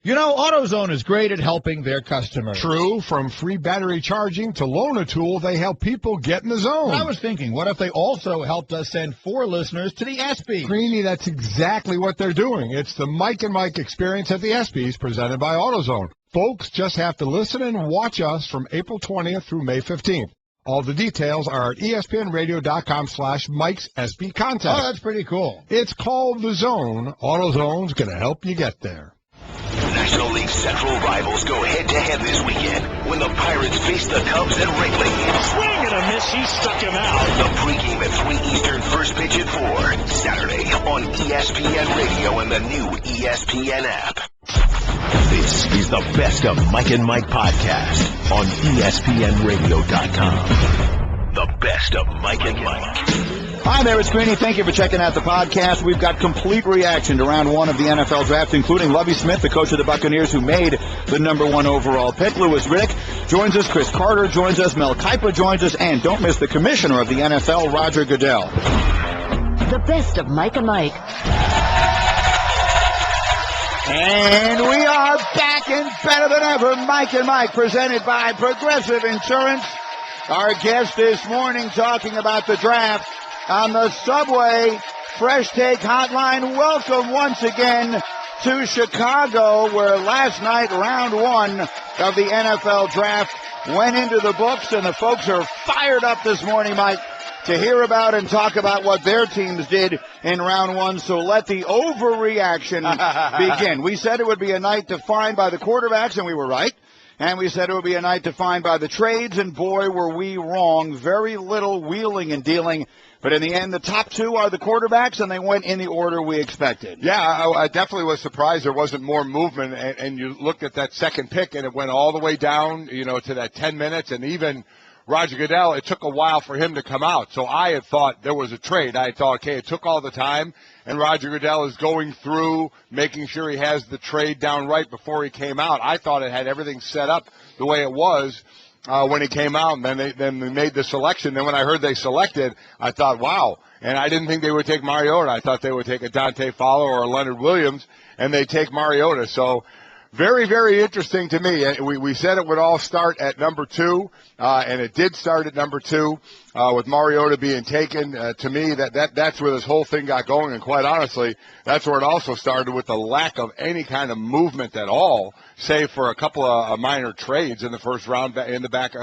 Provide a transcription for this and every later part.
You know, AutoZone is great at helping their customers. True. From free battery charging to Loan-A-Tool, they help people get in the zone. I was thinking, what if they also helped us send 4 listeners to the ESPYs? Greeny, that's exactly what they're doing. It's the Mike and Mike experience at the ESPYs presented by AutoZone. Folks just have to listen and watch us from April 20th through May 15th. All the details are at espnradio.com/Mike's SB contest. Oh, that's pretty cool. It's called The Zone. AutoZone's going to help you get there. National League Central rivals go head-to-head this weekend when the Pirates face the Cubs at Wrigley. Swing and a miss. He stuck him out. The pregame at 3 Eastern, first pitch at 4. Saturday on ESPN Radio and the new ESPN app. This is the Best of Mike and Mike podcast on ESPNradio.com. The Best of Mike and Mike. Hi there, it's Greeny. Thank you for checking out the podcast. We've got complete reaction to round 1 of the NFL draft, including Lovie Smith, the coach of the Buccaneers, who made the number 1 overall pick. Louis Riddick joins us. Cris Carter joins us. Mel Kiper joins us. And don't miss the commissioner of the NFL, Roger Goodell. The Best of Mike and Mike. And we are back and better than ever. Mike and Mike, presented by Progressive Insurance. Our guest this morning talking about the draft on the Subway Fresh Take Hotline. Welcome once again to Chicago, where last night round 1 of the NFL draft went into the books, and the folks are fired up this morning, Mike, to hear about and talk about what their teams did in round 1. So let the overreaction begin. We said it would be a night defined by the quarterbacks, and we were right. And we said it would be a night defined by the trades, and boy, were we wrong. Very little wheeling and dealing. But in the end, the top 2 are the quarterbacks, and they went in the order we expected. Yeah, I definitely was surprised there wasn't more movement. And you looked at that second pick, and it went all the way down, to that 10 minutes. And even Roger Goodell, it took a while for him to come out. So I had thought there was a trade. I thought, okay, it took all the time, and Roger Goodell is going through, making sure he has the trade down right before he came out. I thought it had everything set up the way it was when he came out, and then they made the selection. Then when I heard they selected, I thought, wow. And I didn't think they would take Mariota. I thought they would take a Dante Fowler or a Leonard Williams, and they take Mariota. So very, very interesting to me. We said it would all start at number 2, and it did start at number 2 with Mariota being taken. To me, that's where this whole thing got going, and quite honestly, that's where it also started with the lack of any kind of movement at all, save for a couple of minor trades in the first round in the back,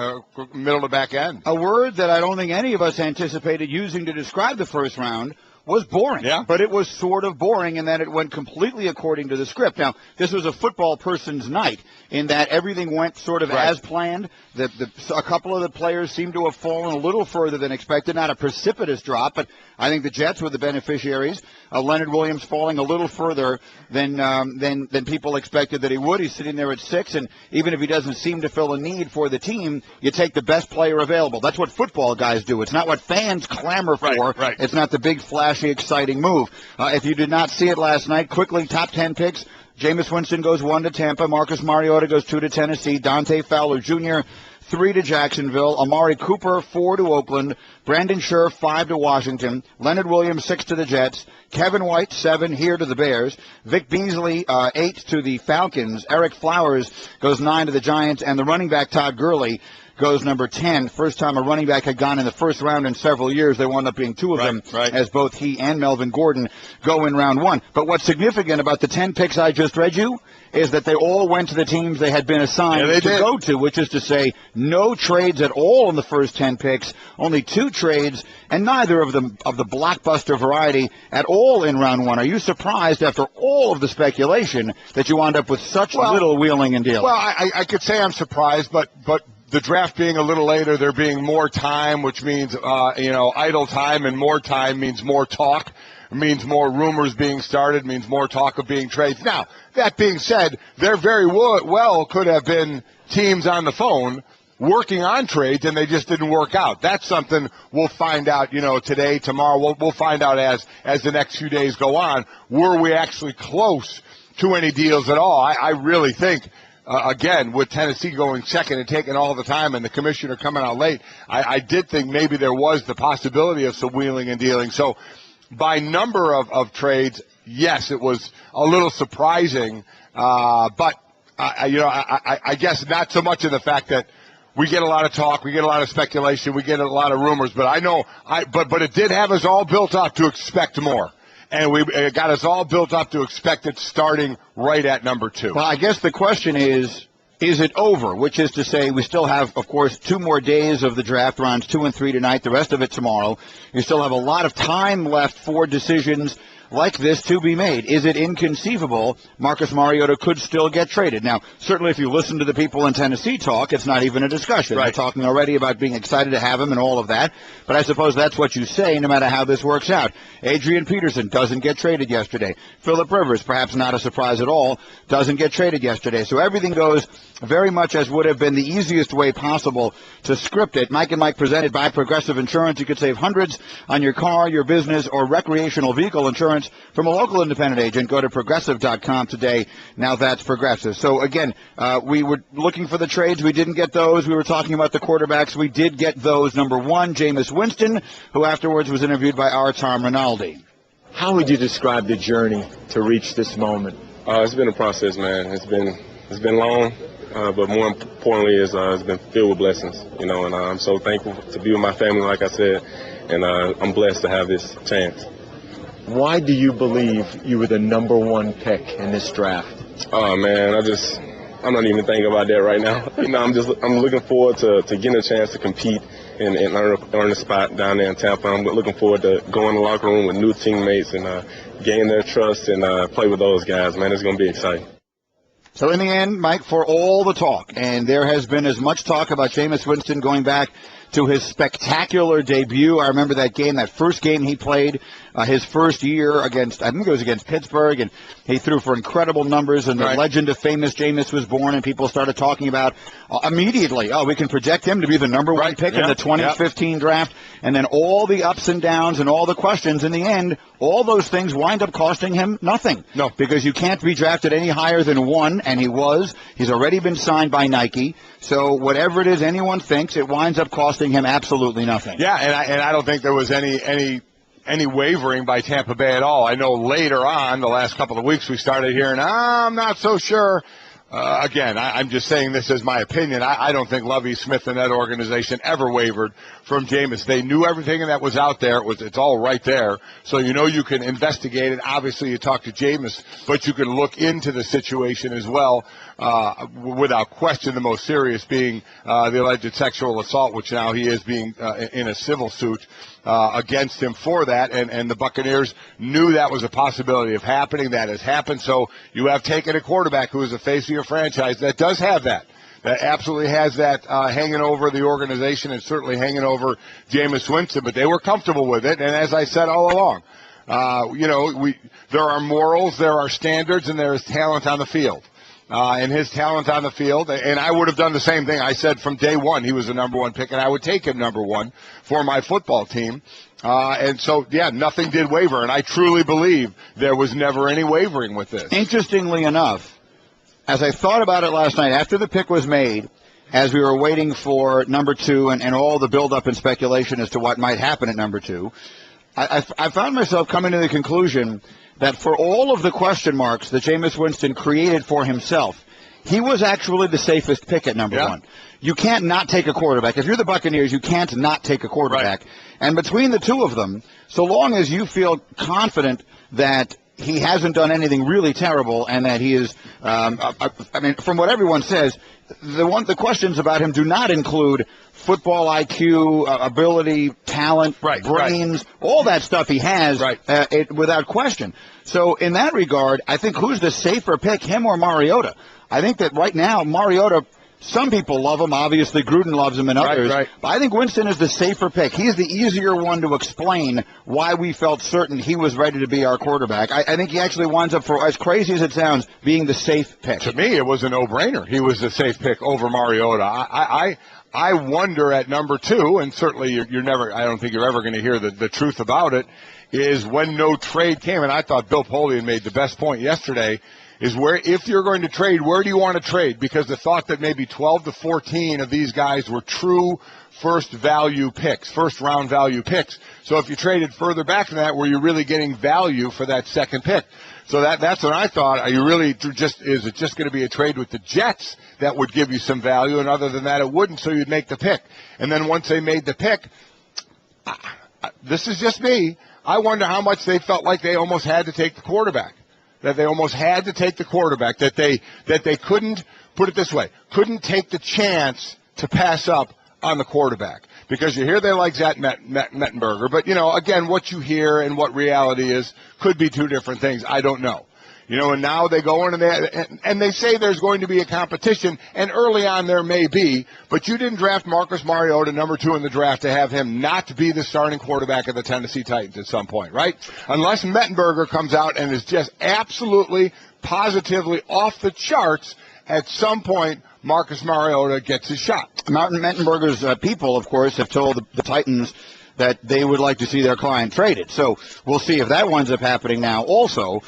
middle to back end. A word that I don't think any of us anticipated using to describe the first round was boring. Yeah. But it was sort of boring in that it went completely according to the script. Now, this was a football person's night in that everything went sort of as planned. A couple of the players seemed to have fallen a little further than expected. Not a precipitous drop, but I think the Jets were the beneficiaries. Leonard Williams falling a little further than people expected that he would. He's sitting there at 6, and even if he doesn't seem to fill a need for the team, you take the best player available. That's what football guys do. It's not what fans clamor for. Right. It's not the big flashy, exciting move. If you did not see it last night, quickly, top 10 picks. Jameis Winston goes 1 to Tampa. Marcus Mariota goes 2 to Tennessee. Dante Fowler Jr., 3 to Jacksonville. Amari Cooper, 4 to Oakland. Brandon Scherf, 5 to Washington. Leonard Williams, 6 to the Jets. Kevin White, 7 here to the Bears. Vic Beasley, 8 to the Falcons. Eric Flowers goes 9 to the Giants. And the running back, Todd Gurley, goes number 10. First time a running back had gone in the first round in several years. There wound up being 2 of them, as both he and Melvin Gordon go in round 1. But what's significant about the 10 picks I just read you is that they all went to the teams they had been assigned to go to, which is to say no trades at all in the first 10 picks, only 2 trades, and neither of them of the blockbuster variety at all in round 1. Are you surprised, after all of the speculation, that you wound up with such little wheeling and dealing? Well, I could say I'm surprised, but the draft being a little later, there being more time, which means, idle time, and more time means more talk, means more rumors being started, means more talk of being trades. Now, that being said, there very well could have been teams on the phone working on trades, and they just didn't work out. That's something we'll find out, today, tomorrow. We'll find out as the next few days go on. Were we actually close to any deals at all? I really think, again, with Tennessee going second and taking all the time and the commissioner coming out late, I did think maybe there was the possibility of some wheeling and dealing. So by number of trades, yes, it was a little surprising But I guess not so much in the fact that we get a lot of talk, we get a lot of speculation, we get a lot of rumors. But but it did have us all built up to expect more. And it got us all built up to expect it starting right at number 2. Well, I guess the question is it over? Which is to say, we still have, of course, 2 more days of the draft, rounds 2 and 3 tonight, the rest of it tomorrow. You still have a lot of time left for decisions like this to be made. Is it inconceivable Marcus Mariota could still get traded? Now, certainly if you listen to the people in Tennessee talk, it's not even a discussion. Right. They're talking already about being excited to have him and all of that. But I suppose that's what you say no matter how this works out. Adrian Peterson doesn't get traded yesterday. Phillip Rivers, perhaps not a surprise at all, doesn't get traded yesterday. So everything goes very much as would have been the easiest way possible to script it. Mike and Mike presented by Progressive Insurance. You could save hundreds on your car, your business, or recreational vehicle insurance from a local independent agent. Go to Progressive.com today. Now that's Progressive. So again, we were looking for the trades. We didn't get those. We were talking about the quarterbacks. We did get those. Number 1, Jameis Winston, who afterwards was interviewed by our Tom Rinaldi. How would you describe the journey to reach this moment? It's been a process, man. It's been long, but more importantly, it's been filled with blessings, and I'm so thankful to be with my family, like I said, and I'm blessed to have this chance. Why do you believe you were the number 1 pick in this draft? Oh, man, I'm not even thinking about that right now. I'm looking forward to getting a chance to compete and earn a spot down there in Tampa. I'm looking forward to going in the locker room with new teammates and gain their trust and play with those guys, man. It's going to be exciting. So in the end, Mike, for all the talk, and there has been as much talk about Jameis Winston going back to his spectacular debut. I remember that game, that first game he played, his first year against, I think it was against Pittsburgh, and he threw for incredible numbers, and the legend of famous Jameis was born, and people started talking about immediately, we can project him to be the number 1 pick in the 2015 draft, and then all the ups and downs and all the questions. In the end, all those things wind up costing him nothing. No. Because you can't be drafted any higher than 1, and he was. He's already been signed by Nike. So whatever it is anyone thinks, it winds up costing him absolutely nothing. Yeah, and I don't think there was any wavering by Tampa Bay at all. I know later on, the last couple of weeks, we started hearing, I'm not so sure. Again, I'm just saying this as my opinion. I don't think Lovie Smith and that organization ever wavered from Jameis. They knew everything that was out there. It's all right there. So you can investigate it. Obviously, you talk to Jameis, but you can look into the situation as well. Without question, the most serious being the alleged sexual assault, which now he is being in a civil suit against him for that, and the Buccaneers knew that was a possibility of happening. That has happened. So you have taken a quarterback who is the face of your franchise that does have that. That absolutely has that hanging over the organization and certainly hanging over Jameis Winston, but they were comfortable with it. And as I said all along, there are morals, there are standards, and there is talent on the field. And his talent on the field, and I would have done the same thing. I said from day 1 he was the number 1 pick, and I would take him number 1 for my football team. And so, nothing did waver, and I truly believe there was never any wavering with this. Interestingly enough, as I thought about it last night, after the pick was made, as we were waiting for number 2 and all the buildup and speculation as to what might happen at number 2, I found myself coming to the conclusion that for all of the question marks that Jameis Winston created for himself, he was actually the safest pick at number 1. You can't not take a quarterback. If you're the Buccaneers, you can't not take a quarterback. Right. And between the two of them, so long as you feel confident that he hasn't done anything really terrible and that he is, from what everyone says, the questions about him do not include football IQ, ability, talent, brains, all that stuff he has, without question. So in that regard, I think who's the safer pick, him or Mariota? I think that right now, Mariota, some people love him. Obviously, Gruden loves him and others. But I think Winston is the safer pick. He's the easier one to explain why we felt certain he was ready to be our quarterback. I think he actually winds up, for as crazy as it sounds, being the safe pick. To me, it was a no-brainer. He was the safe pick over Mariota. I wonder at number 2, and certainly you're never, I don't think you're ever going to hear the truth about it, is when no trade came, and I thought Bill Polian made the best point yesterday. is where, if you're going to trade, where do you want to trade? Because the thought that maybe 12 to 14 of these guys were true first-round value picks. So if you traded further back than that, were you really getting value for that second pick? So that's what I thought. Are you really is it just going to be a trade with the Jets that would give you some value, and other than that, it wouldn't, so you'd make the pick. And then once they made the pick, this is just me, I wonder how much they felt like they almost had to take the quarterback. That they almost had to take the quarterback, that they couldn't, put it this way, couldn't take the chance to pass up on the quarterback. Because you hear they like Zach Mettenberger, but, again, what you hear and what reality is could be two different things. I don't know. And now they go in and they say there's going to be a competition, and early on there may be, but you didn't draft Marcus Mariota, number 2 in the draft, to have him not be the starting quarterback of the Tennessee Titans at some point, right? Unless Mettenberger comes out and is just absolutely, positively off the charts, at some point Marcus Mariota gets his shot. Martin Mettenberger's people, of course, have told the Titans that they would like to see their client traded. So we'll see if that winds up happening now. Also,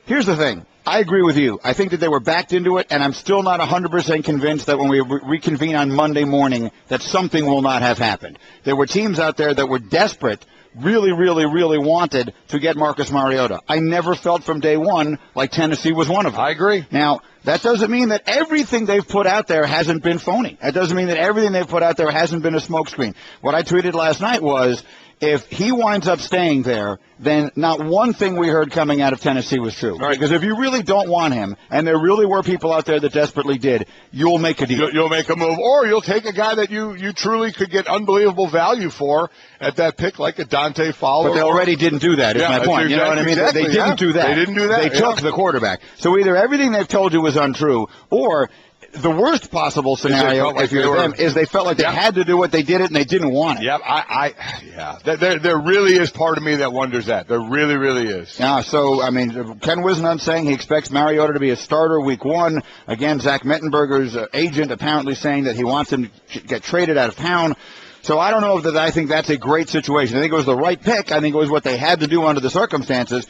here's the thing. I agree with you. I think that they were backed into it, and I'm still not 100% convinced that when we reconvene on Monday morning that something will not have happened. There were teams out there that were desperate, really, really, really wanted to get Marcus Mariota. I never felt from day one like Tennessee was one of them. I agree. Now, that doesn't mean that everything they've put out there hasn't been phony. That doesn't mean that everything they've put out there hasn't been a smokescreen. What I tweeted last night was, if he winds up staying there, then not one thing we heard coming out of Tennessee was true. Right. Because if you really don't want him, and there really were people out there that desperately did, you'll make a deal. You'll make a move, or you'll take a guy that you truly could get unbelievable value for at that pick, like a Dante Fowler. But they already didn't do that, is my point. You know what I mean? Exactly, they didn't do that. They didn't do that. They took the quarterback. So either everything they've told you was untrue, or the worst possible scenario, if you're them, is they felt like they had to do what they did it and they didn't want it. Yeah. There really is part of me that wonders that. There really, really is. Yeah, so, Ken Wisnant saying he expects Mariota to be a starter week 1. Again, Zach Mettenberger's agent apparently saying that he wants him to get traded out of town. So I don't know that I think that's a great situation. I think it was the right pick. I think it was what they had to do under the circumstances.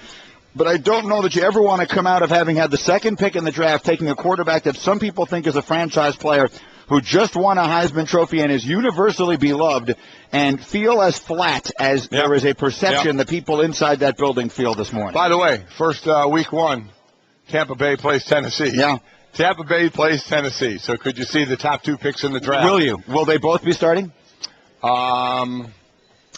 But I don't know that you ever want to come out of having had the second pick in the draft, taking a quarterback that some people think is a franchise player who just won a Heisman Trophy and is universally beloved, and feel as flat as there is a perception that people inside that building feel this morning. By the way, first week 1, Tampa Bay plays Tennessee. Yeah. Tampa Bay plays Tennessee. So could you see the top 2 picks in the draft? Will you? Will they both be starting?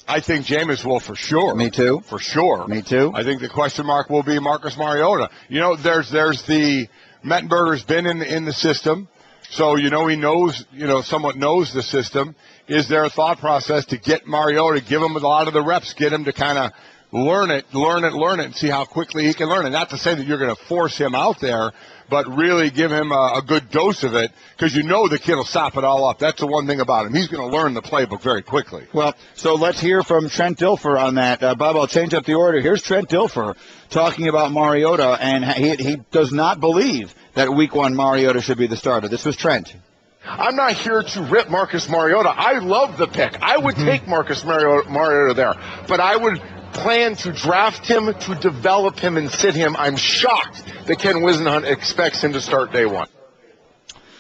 I think Jameis will for sure. Me too. For sure. Me too. I think the question mark will be Marcus Mariota. There's the Mettenberger's been in the system, so he knows, somewhat knows the system. Is there a thought process to get Mariota, give him a lot of the reps, get him to kind of learn it, and see how quickly he can learn it? Not to say that you're going to force him out there, but really give him a good dose of it, because the kid will sop it all up. That's the one thing about him. He's going to learn the playbook very quickly. Well, so let's hear from Trent Dilfer on that. Bob, I'll change up the order. Here's Trent Dilfer talking about Mariota, and he does not believe that week 1 Mariota should be the starter. This was Trent. I'm not here to rip Marcus Mariota. I love the pick. I would take Marcus Mariota there, but I would plan to draft him, to develop him, and sit him. I'm shocked that Ken Wisnant expects him to start day 1.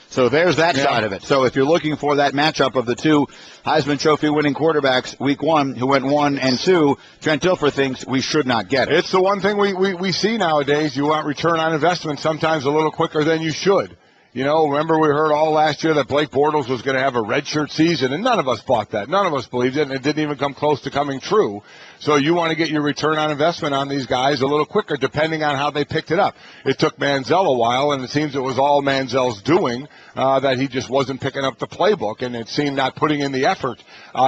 So there's that side of it. So if you're looking for that matchup of the 2 Heisman Trophy winning quarterbacks week 1 who went 1 and 2, Trent Dilfer thinks we should not get it. It's the one thing we see nowadays. You want return on investment sometimes a little quicker than you should. Remember we heard all last year that Blake Bortles was going to have a redshirt season, and none of us bought that. None of us believed it, and it didn't even come close to coming true. So you want to get your return on investment on these guys a little quicker, depending on how they picked it up. It took Manziel a while, and it seems it was all Manziel's doing, that he just wasn't picking up the playbook, and it seemed not putting in the effort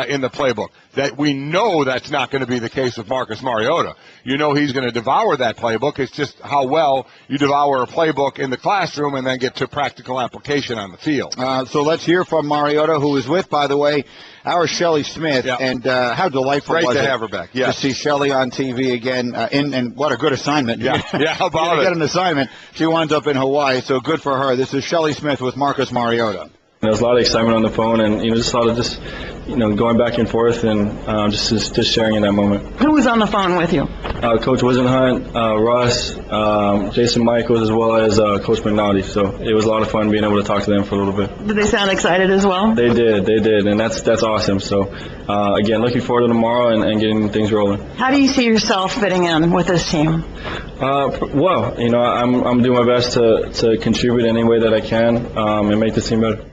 in the playbook. That we know that's not going to be the case with Marcus Mariota. He's going to devour that playbook. It's just how well you devour a playbook in the classroom and then get to practical application on the field. So let's hear from Mariota, who is with, by the way, our Shelley Smith. And how delightful Great was to it have her back. to see Shelley on TV again. And what a good assignment. Yeah, how about it? Get an assignment. She winds up in Hawaii, so good for her. This is Shelley Smith with Marcus Mariota. There was a lot of excitement on the phone, and just a lot of going back and forth, and just sharing in that moment. Who was on the phone with you? Coach Wisenhunt, Russ, Jason Michaels, as well as Coach McNulty. So it was a lot of fun being able to talk to them for a little bit. Did they sound excited as well? They did, and that's awesome. So again, looking forward to tomorrow and getting things rolling. How do you see yourself fitting in with this team? Well, I'm doing my best to contribute any way that I can and make this team better.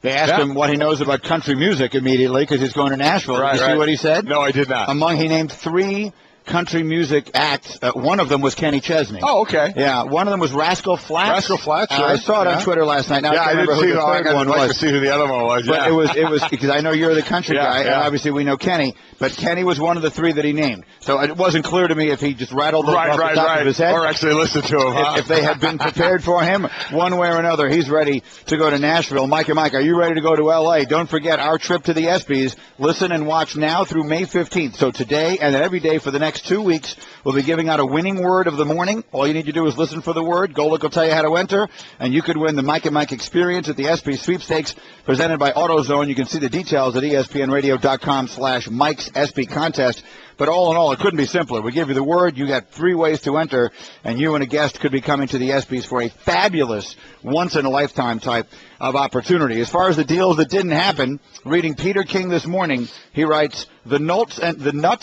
They asked him what he knows about country music immediately because he's going to Nashville. Did you see what he said? No, I did not. He named 3 country music acts. One of them was Kenny Chesney. Oh, okay. Yeah, one of them was Rascal Flatts. Rascal Flatts, sure. I saw it on Twitter last night. Now, I can't remember who the third one was. I'd like to see who the other one was. But it was because I know you're the country guy, and obviously we know Kenny. But Kenny was one of the 3 that he named. So it wasn't clear to me if he just rattled those off the top of his head. Or actually listened to him. If they had been prepared for him, one way or another, he's ready to go to Nashville. Mike and Mike, are you ready to go to L.A.? Don't forget our trip to the ESPYs. Listen and watch now through May 15th. So today and then every day for the next 2 weeks, we'll be giving out a winning word of the morning. All you need to do is listen for the word. Golic will tell you how to enter, and you could win the Mike and Mike experience at the ESPY Sweepstakes presented by AutoZone. You can see the details at ESPNRadio.com/Mike's ESPY contest. But all in all, it couldn't be simpler. We give you the word. You got 3 ways to enter, and you and a guest could be coming to the ESPYs for a fabulous once-in-a-lifetime type of opportunity. As far as the deals that didn't happen, reading Peter King this morning, he writes, the nuts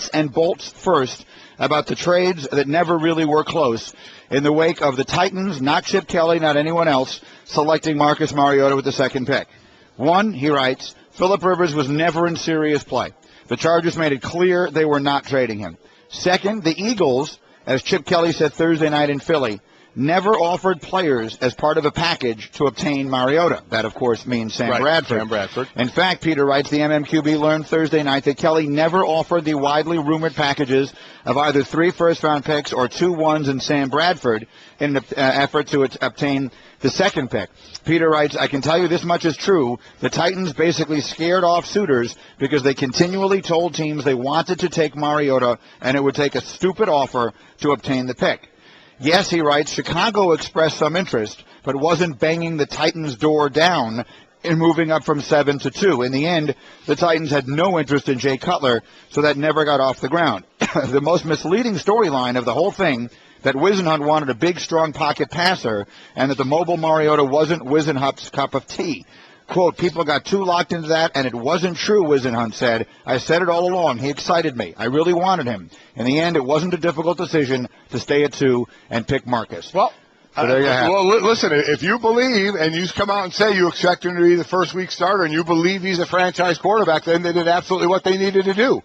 and bolts first about the trades that never really were close in the wake of the Titans, not Chip Kelly, not anyone else, selecting Marcus Mariota with the 2nd pick. 1, he writes, Phillip Rivers was never in serious play. The Chargers made it clear they were not trading him. 2nd, the Eagles, as Chip Kelly said Thursday night in Philly, never offered players as part of a package to obtain Mariota. That, of course, means Sam Bradford. Sam Bradford. In fact, Peter writes, the MMQB learned Thursday night that Kelly never offered the widely rumored packages of either 3 first-round picks or 2 ones in Sam Bradford in an effort to obtain the 2nd pick. Peter writes, I can tell you this much is true. The Titans basically scared off suitors because they continually told teams they wanted to take Mariota and it would take a stupid offer to obtain the pick. Yes, he writes, Chicago expressed some interest, but wasn't banging the Titans' door down in moving up from 7 to 2. In the end, the Titans had no interest in Jay Cutler, so that never got off the ground. The most misleading storyline of the whole thing, that Wisenhunt wanted a big, strong pocket passer, and that the mobile Mariota wasn't Wisenhunt's cup of tea. Quote, people got too locked into that, and it wasn't true, Wisenhunt said. I said it all along. He excited me. I really wanted him. In the end, it wasn't a difficult decision to stay at 2 and pick Marcus. Well, so there you have it. Well, listen, if you believe and you come out and say you expect him to be the first-week starter and you believe he's a franchise quarterback, then they did absolutely what they needed to do.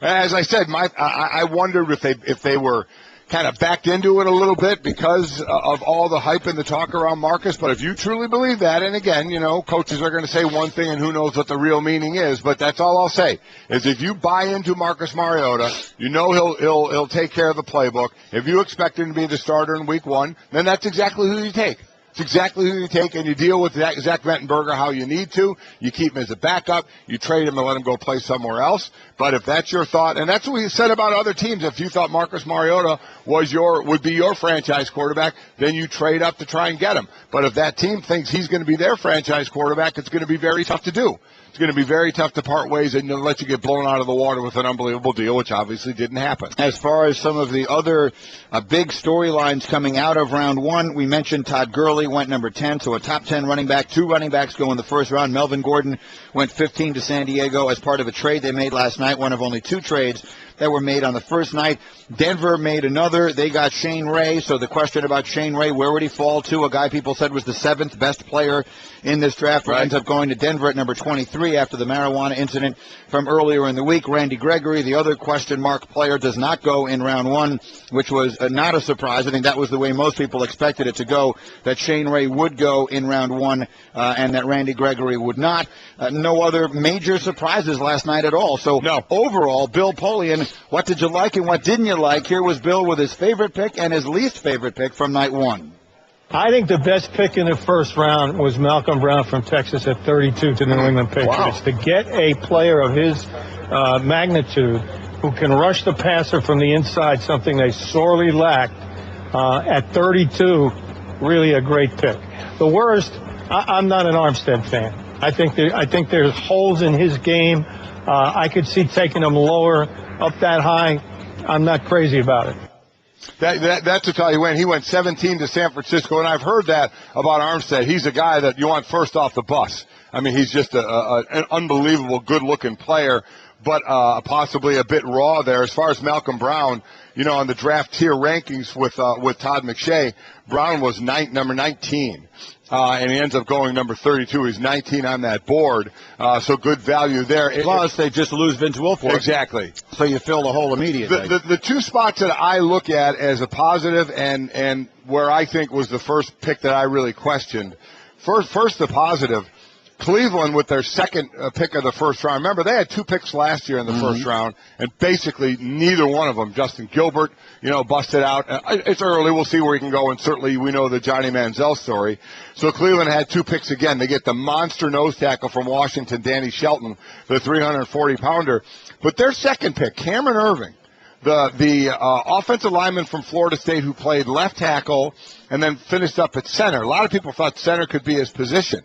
As I said, I wondered if they were kind of backed into it a little bit because of all the hype and the talk around Marcus. But if you truly believe that, and again, coaches are going to say one thing and who knows what the real meaning is, but that's all I'll say, is if you buy into Marcus Mariota, he'll take care of the playbook. If you expect him to be the starter in week 1, then that's exactly who you take. It's exactly who you take, and you deal with Zach Mettenberger how you need to. You keep him as a backup. You trade him and let him go play somewhere else. But if that's your thought, and that's what we said about other teams, if you thought Marcus Mariota would be your franchise quarterback, then you trade up to try and get him. But if that team thinks he's going to be their franchise quarterback, it's going to be very tough to do. It's going to be very tough to part ways and let you get blown out of the water with an unbelievable deal, which obviously didn't happen. As far as some of the other big storylines coming out of round 1, we mentioned Todd Gurley went number 10, so a top 10 running back. 2 running backs go in the first round. Melvin Gordon went 15 to San Diego as part of a trade they made last night, one of only 2 trades that were made on the first night. Denver made another. They got Shane Ray, so the question about Shane Ray, where would he fall to? A guy people said was the 7th best player in this draft, but ends up going to Denver at number 23 after the marijuana incident from earlier in the week. Randy Gregory, the other question mark player, does not go in round 1, which was not a surprise. I think that was the way most people expected it to go, that Shane Ray would go in round 1 and that Randy Gregory would not. No other major surprises last night at all. So overall, Bill Polian, what did you like and what didn't you like? Here was Bill with his favorite pick and his least favorite pick from night 1. I think the best pick in the first round was Malcolm Brown from Texas at 32 to the New England Patriots. Wow. To get a player of his magnitude who can rush the passer from the inside, something they sorely lacked, at 32, really a great pick. The worst, I'm not an Armstead fan. I think there's holes in his game. I could see taking him lower, up that high. I'm not crazy about it. That's a tell you when he went 17 to San Francisco, and I've heard that about Armstead. He's a guy that you want first off the bus. I mean, he's just an unbelievable, good-looking player, but possibly a bit raw there. As far as Malcolm Brown, on the draft tier rankings with Todd McShay, Brown was number 19. And he ends up going number 32. He's 19 on that board, so good value there. Plus, they just lose Vince Wilfork. Exactly. So you fill the hole immediately. The two spots that I look at as a positive and where I think was the first pick that I really questioned. First the positive. Cleveland with their second pick of the first round. Remember, they had 2 picks last year in the first round, and basically neither one of them, Justin Gilbert, busted out. It's early. We'll see where he can go, and certainly we know the Johnny Manziel story. So Cleveland had 2 picks again. They get the monster nose tackle from Washington, Danny Shelton, the 340-pounder. But their second pick, Cameron Irving, the offensive lineman from Florida State who played left tackle and then finished up at center. A lot of people thought center could be his position.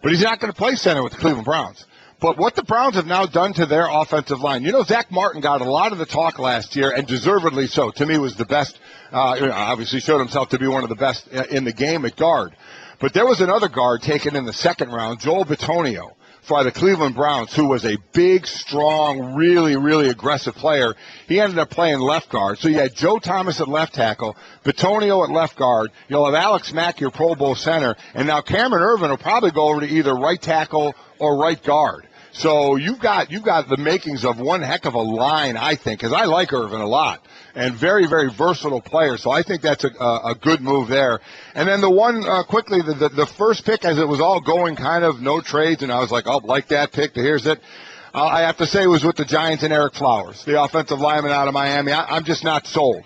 But he's not going to play center with the Cleveland Browns. But what the Browns have now done to their offensive line, Zach Martin got a lot of the talk last year, and deservedly so. To me, was the best. Obviously showed himself to be one of the best in the game at guard. But there was another guard taken in the second round, Joel Bitonio, for the Cleveland Browns, who was a big, strong, really, really aggressive player. He ended up playing left guard. So you had Joe Thomas at left tackle, Bitonio at left guard. You'll have Alex Mack, your Pro Bowl center, and now Cameron Irvin will probably go over to either right tackle or right guard. So you've got the makings of one heck of a line, I think, because I like Irvin a lot, and very, very versatile player. So I think that's a good move there. And then the one, quickly, the first pick, as it was all going kind of no trades, and I was like, oh, like that pick, here's it. I have to say it was with the Giants and Eric Flowers, the offensive lineman out of Miami. I'm just not sold.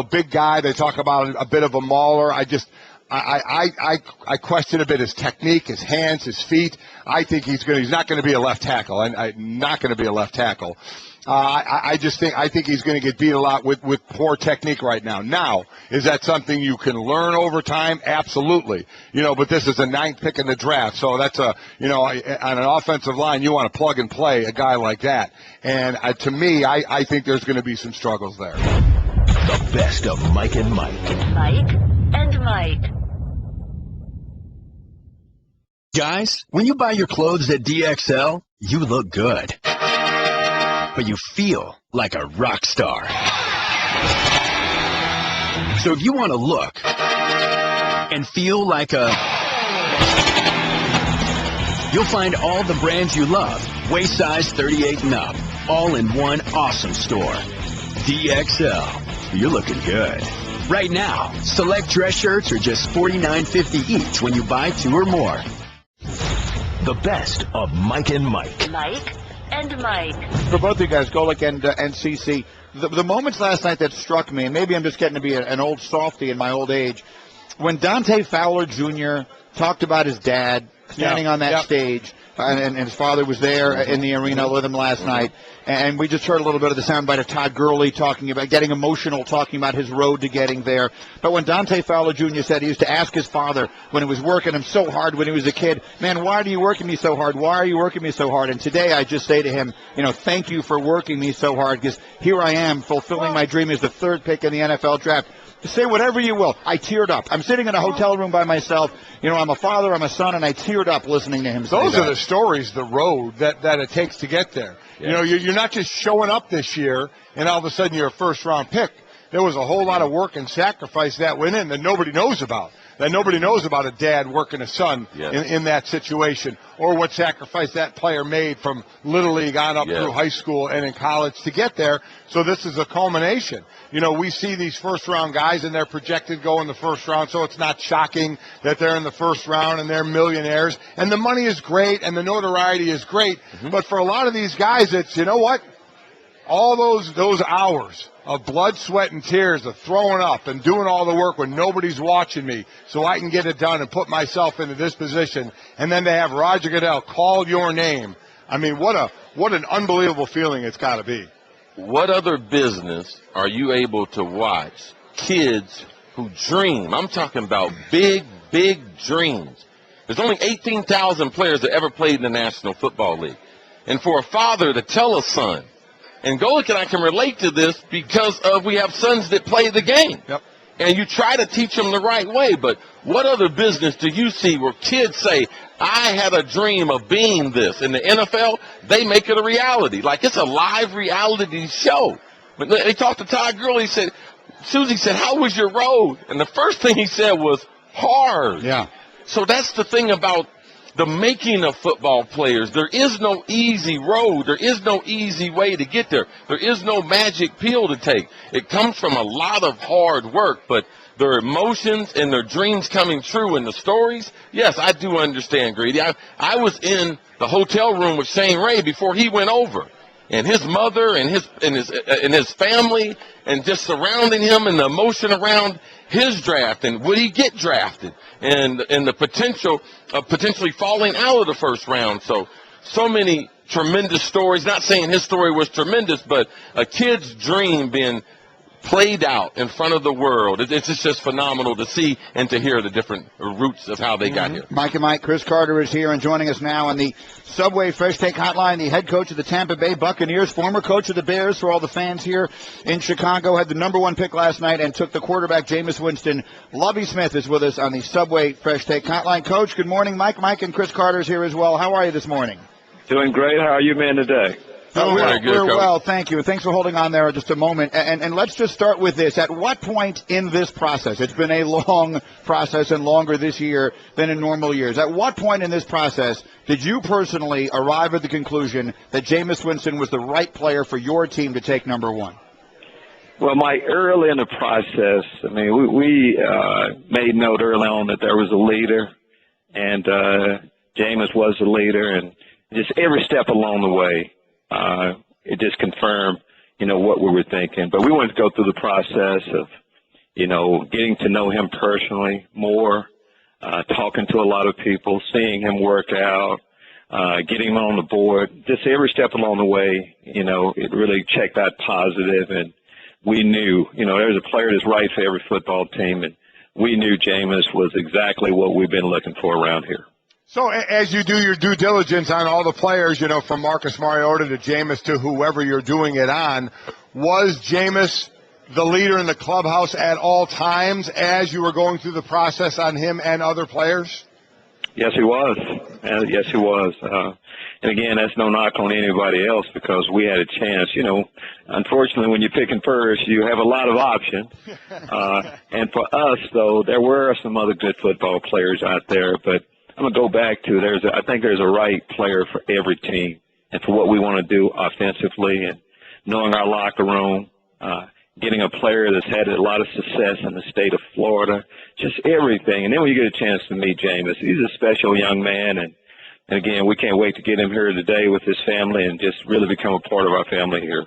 Big guy, they talk about a bit of a mauler. I question a bit his technique, his hands, his feet. I think he's not going to be a left tackle, and not going to be a left tackle. I think he's going to get beat a lot with poor technique right now. Now, is that something you can learn over time? Absolutely. But this is the 9th pick in the draft, so that's on an offensive line, you want to plug and play a guy like that. And to me, I think there's going to be some struggles there. The best of Mike and Mike. Mike and Mike. Guys, when you buy your clothes at DXL, you look good. But you feel like a rock star. So if you want to look and feel like you'll find all the brands you love, waist size 38 and up, all in one awesome store. DXL, you're looking good. Right now, select dress shirts are just $49.50 each when you buy 2 or more. The best of Mike and Mike. Mike and Mike. For both of you guys, Golic and CC, the moments last night that struck me, and maybe I'm just getting to be an old softy in my old age, when Dante Fowler Jr. talked about his dad standing on that stage, and his father was there in the arena with him last night, and we just heard a little bit of the soundbite of Todd Gurley talking about getting emotional, talking about his road to getting there. But when Dante Fowler Jr. said he used to ask his father when he was working him so hard when he was a kid, man, why are you working me so hard? Why are you working me so hard? And today I just say to him, thank you for working me so hard, because here I am fulfilling my dream as the 3rd pick in the NFL draft. Say whatever you will. I teared up. I'm sitting in a hotel room by myself. I'm a father, I'm a son, and I teared up listening to him say Those that. are the stories, the road that it takes to get there. Yeah. You're not just showing up this year and all of a sudden you're a first-round pick. There was a whole lot of work and sacrifice that went in that nobody knows about. That nobody knows about a dad working a son in that situation, or what sacrifice that player made from Little League on up through high school and in college to get there. So this is a culmination. We see these first-round guys, and they're projected to go in the first round, so it's not shocking that they're in the first round and they're millionaires. And the money is great, and the notoriety is great. But for a lot of these guys, it's, all those hours of blood, sweat, and tears of throwing up and doing all the work when nobody's watching me so I can get it done and put myself into this position, and then to have Roger Goodell call your name. I mean, what an unbelievable feeling it's got to be. What other business are you able to watch kids who dream? I'm talking about big, big dreams. There's only 18,000 players that ever played in the National Football League. And for a father to tell a son, and Golic and I can relate to this because we have sons that play the game. Yep. And you try to teach them the right way, but what other business do you see where kids say, I had a dream of being this? In the NFL, they make it a reality. Like it's a live reality show. But they talked to Todd Gurley, Susie said, how was your road? And the first thing he said was, hard. Yeah. So that's the thing about the making of football players. There is no easy road. There is no easy way to get there. There is no magic pill to take. It comes from a lot of hard work, but their emotions and their dreams coming true in the stories, yes, I do understand, Grady. I was in the hotel room with Shane Ray before he went over, and his mother and his family, and just surrounding him and the emotion around his draft and would he get drafted and the potential of potentially falling out of the first round. So many tremendous stories. Not saying his story was tremendous, but a kid's dream being played out in front of the world. It's just phenomenal to see and to hear the different roots of how they got here. Mike and Mike, Cris Carter is here and joining us now on the Subway Fresh Take Hotline, the head coach of the Tampa Bay Buccaneers, former coach of the Bears for all the fans here in Chicago, had the #1 pick last night and took the quarterback Jameis Winston. Lovie Smith is with us on the Subway Fresh Take Hotline. Coach, good morning. Mike and Cris Carter is here as well. How are you this morning? Doing great. How are you, man, today? We're well, thank you. Thanks for holding on there just a moment. And let's just start with this. At what point in this process, it's been a long process and longer this year than in normal years, at what point in this process did you personally arrive at the conclusion that Jameis Winston was the right player for your team to take #1? Well, Mike, early in the process, I mean, we made note early on that there was a leader, and Jameis was the leader, and just every step along the way, it just confirmed, what we were thinking. But we wanted to go through the process of, getting to know him personally more, talking to a lot of people, seeing him work out, getting him on the board. Just every step along the way, it really checked out positive. And we knew, there's a player that's right for every football team. And we knew Jameis was exactly what we've been looking for around here. So as you do your due diligence on all the players, from Marcus Mariota to Jameis to whoever you're doing it on, was Jameis the leader in the clubhouse at all times as you were going through the process on him and other players? Yes, he was. Yes, he was. And again, that's no knock on anybody else because we had a chance. Unfortunately, when you're picking first, you have a lot of options. And for us, though, there were some other good football players out there, but I'm going to go back to I think there's a right player for every team and for what we want to do offensively and knowing our locker room, getting a player that's had a lot of success in the state of Florida, just everything. And then when you get a chance to meet Jameis, he's a special young man. And again, we can't wait to get him here today with his family and just really become a part of our family here.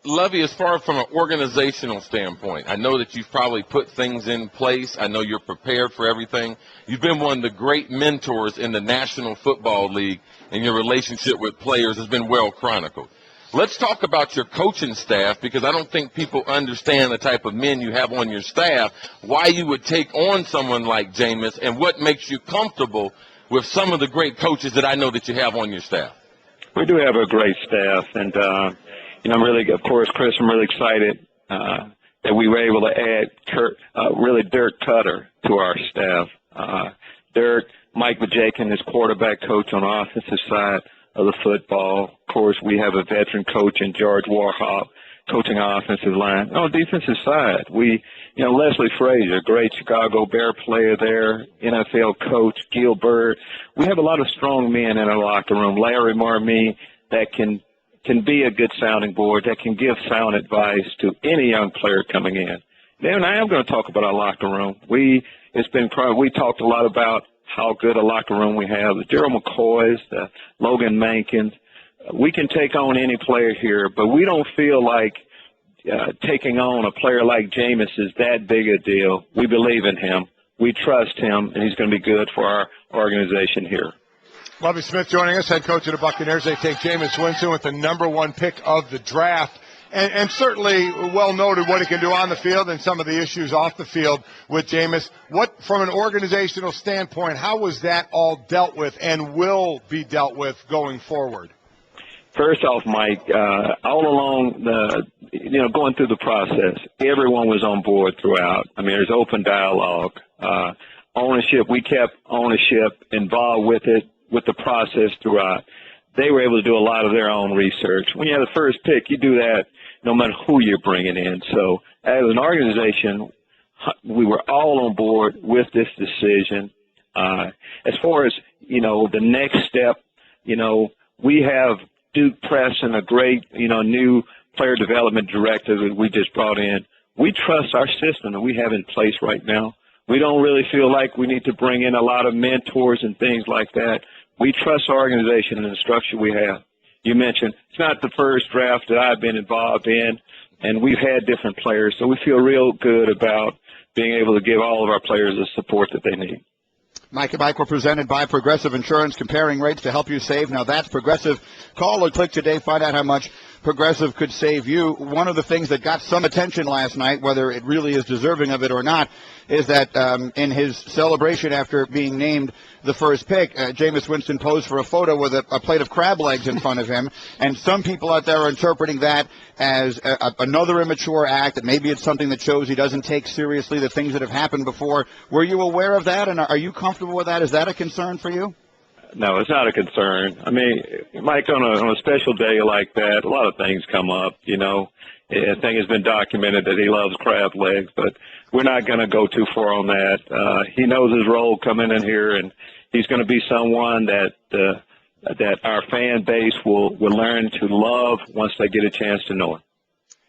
Lovie, as far from an organizational standpoint, I know that you've probably put things in place. I know you're prepared for everything. You've been one of the great mentors in the National Football League, and your relationship with players has been well chronicled. Let's talk about your coaching staff, because I don't think people understand the type of men you have on your staff, why you would take on someone like Jameis, and what makes you comfortable with some of the great coaches that I know that you have on your staff. We do have a great staff, and I'm really, of course, Cris, I'm really excited that we were able to add Dirk Cutter to our staff. Dirk, Mike Vajakin is quarterback coach on the offensive side of the football. Of course, we have a veteran coach in George Warhol coaching our offensive line. On the defensive side, Leslie Frazier, great Chicago Bear player there, NFL coach, Gilbert. We have a lot of strong men in our locker room. Larry Marmee, that can be a good sounding board, that can give sound advice to any young player coming in. Then I am going to talk about our locker room. We talked a lot about how good a locker room we have. The Gerald McCoys, the Logan Mankins. We can take on any player here, but we don't feel like taking on a player like Jameis is that big a deal. We believe in him. We trust him, and he's going to be good for our organization here. Lovie Smith joining us, head coach of the Buccaneers. They take Jameis Winston with the #1 pick of the draft. and certainly well noted what he can do on the field and some of the issues off the field with Jameis. What, from an organizational standpoint, how was that all dealt with and will be dealt with going forward? First off, Mike, all along going through the process, everyone was on board throughout. I mean, there's open dialogue. Ownership, we kept ownership involved with it, with the process throughout. They were able to do a lot of their own research. When you have the first pick, you do that no matter who you're bringing in. So as an organization, we were all on board with this decision. As far as, the next step, we have Duke Preston, a great, new player development director that we just brought in. We trust our system that we have in place right now. We don't really feel like we need to bring in a lot of mentors and things like that. We trust our organization and the structure we have. You mentioned it's not the first draft that I've been involved in, and we've had different players, so we feel real good about being able to give all of our players the support that they need. Mike and Mike were presented by Progressive Insurance, comparing rates to help you save. Now that's Progressive. Call or click today. Find out how much Progressive could save you. One of the things that got some attention last night, whether it really is deserving of it or not, is that in his celebration after being named the first pick, Jameis Winston posed for a photo with a plate of crab legs in front of him. And some people out there are interpreting that as another immature act, that maybe it's something that shows he doesn't take seriously the things that have happened before. Were you aware of that, and are you comfortable with that? Is that a concern for you? No, it's not a concern. I mean, Mike, on a special day like that, a lot of things come up, I think it's been documented that he loves crab legs, but we're not going to go too far on that. He knows his role coming in here, and he's going to be someone that our fan base will learn to love once they get a chance to know him.